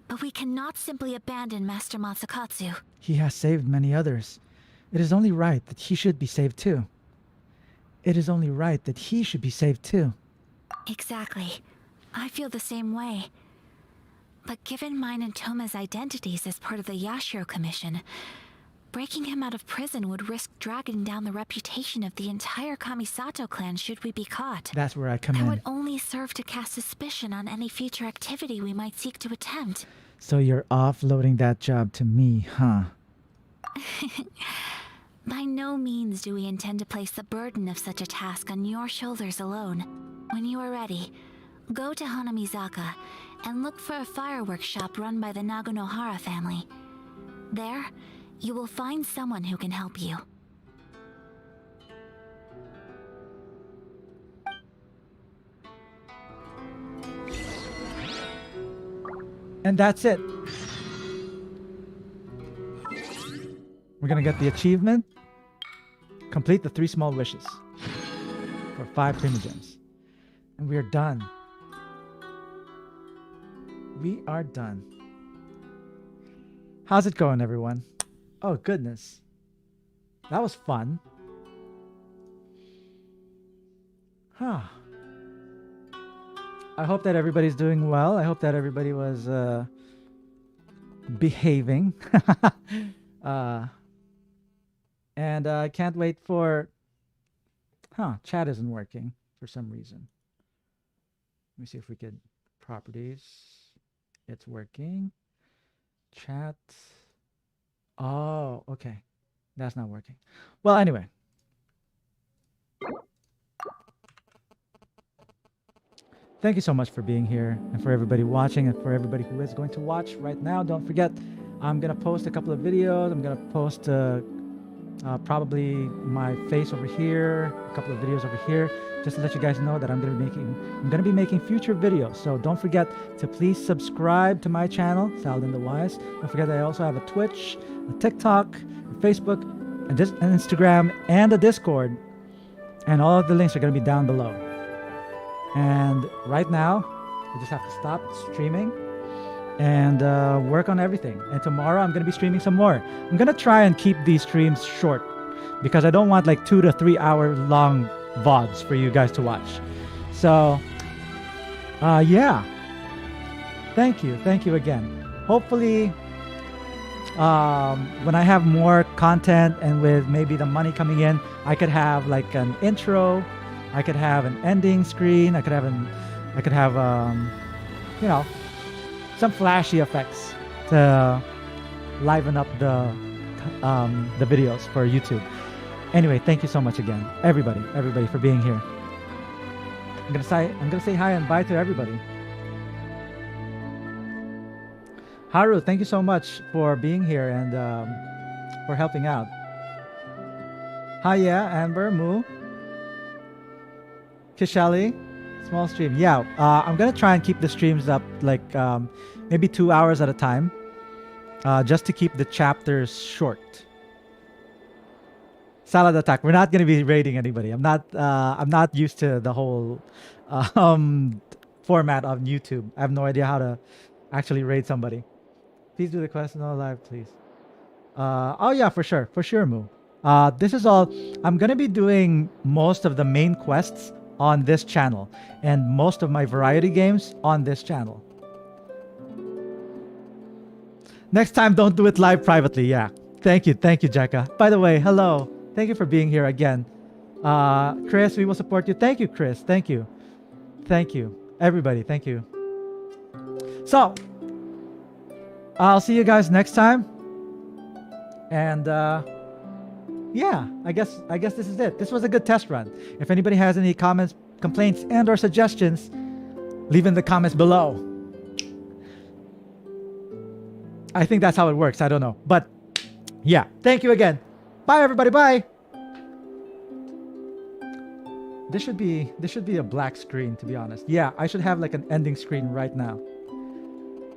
But we cannot simply abandon Master Masakatsu. He has saved many others. It is only right that he should be saved too. It is only right that he should be saved too. Exactly. I feel the same way. But given mine and Toma's identities as part of the Yashiro Commission, breaking him out of prison would risk dragging down the reputation of the entire Kamisato clan should we be caught. That's where I come That in. would only serve to cast suspicion on any future activity we might seek to attempt. So you're offloading that job to me, huh? By no means do we intend to place the burden of such a task on your shoulders alone. When you are ready, go to Hanamizaka and look for a fireworks shop run by the Nagonohara family. There, you will find someone who can help you. And that's it. We're gonna get the achievement. Complete the 3 small wishes for 5 primogems. And we are done. We are done. How's it going, everyone? Oh, goodness. That was fun. Huh. I hope that everybody's doing well. I hope that everybody was behaving. And I can't wait for... chat isn't working for some reason. Let me see if we could... Properties. It's working. Chat. Oh, okay. That's not working. Well, anyway. Thank you so much for being here, and for everybody watching, and for everybody who is going to watch right now. Don't forget, I'm going to post a couple of videos. I'm going to post probably my face over here, a couple of videos over here, just to let you guys know that I'm going to be making future videos. So don't forget to please subscribe to my channel, Saladin the Wise. Don't forget that I also have a Twitch, a TikTok, a Facebook, an Instagram, and a Discord. And all of the links are going to be down below. And right now, I just have to stop streaming and work on everything. And tomorrow I'm going to be streaming some more. I'm going to try and keep these streams short because I don't want like 2 to 3 hour long VODs for you guys to watch. So, yeah. Thank you again. Hopefully, when I have more content and with maybe the money coming in, I could have like an intro. I could have an ending screen. I could have you know, some flashy effects to liven up the videos for YouTube. Anyway, thank you so much again, everybody for being here. I'm gonna say hi and bye to everybody. Haru, thank you so much for being here and for helping out. Hi, yeah, Amber, Moo, Kishali, small stream. Yeah, I'm gonna try and keep the streams up like maybe 2 hours at a time, just to keep the chapters short. Salad attack. We're not gonna be raiding anybody. I'm not used to the whole format of YouTube. I have no idea how to actually raid somebody. Please do the quest no live, please. Oh yeah, for sure, Moo. This is all. I'm gonna be doing most of the main quests on this channel and most of my variety games on this channel. Next time, don't do it live privately. Yeah. Thank you, Jekka. By the way, hello. Thank you for being here again. Chris, we will support you. Thank you, Chris. Thank you. Everybody, thank you. So, I'll see you guys next time. And yeah, I guess this is it. This was a good test run. If anybody has any comments, complaints, and or suggestions, leave in the comments below. I think that's how it works. I don't know. But yeah, thank you again. Bye everybody. Bye. This should be a black screen, to be honest. Yeah, I should have like an ending screen right now.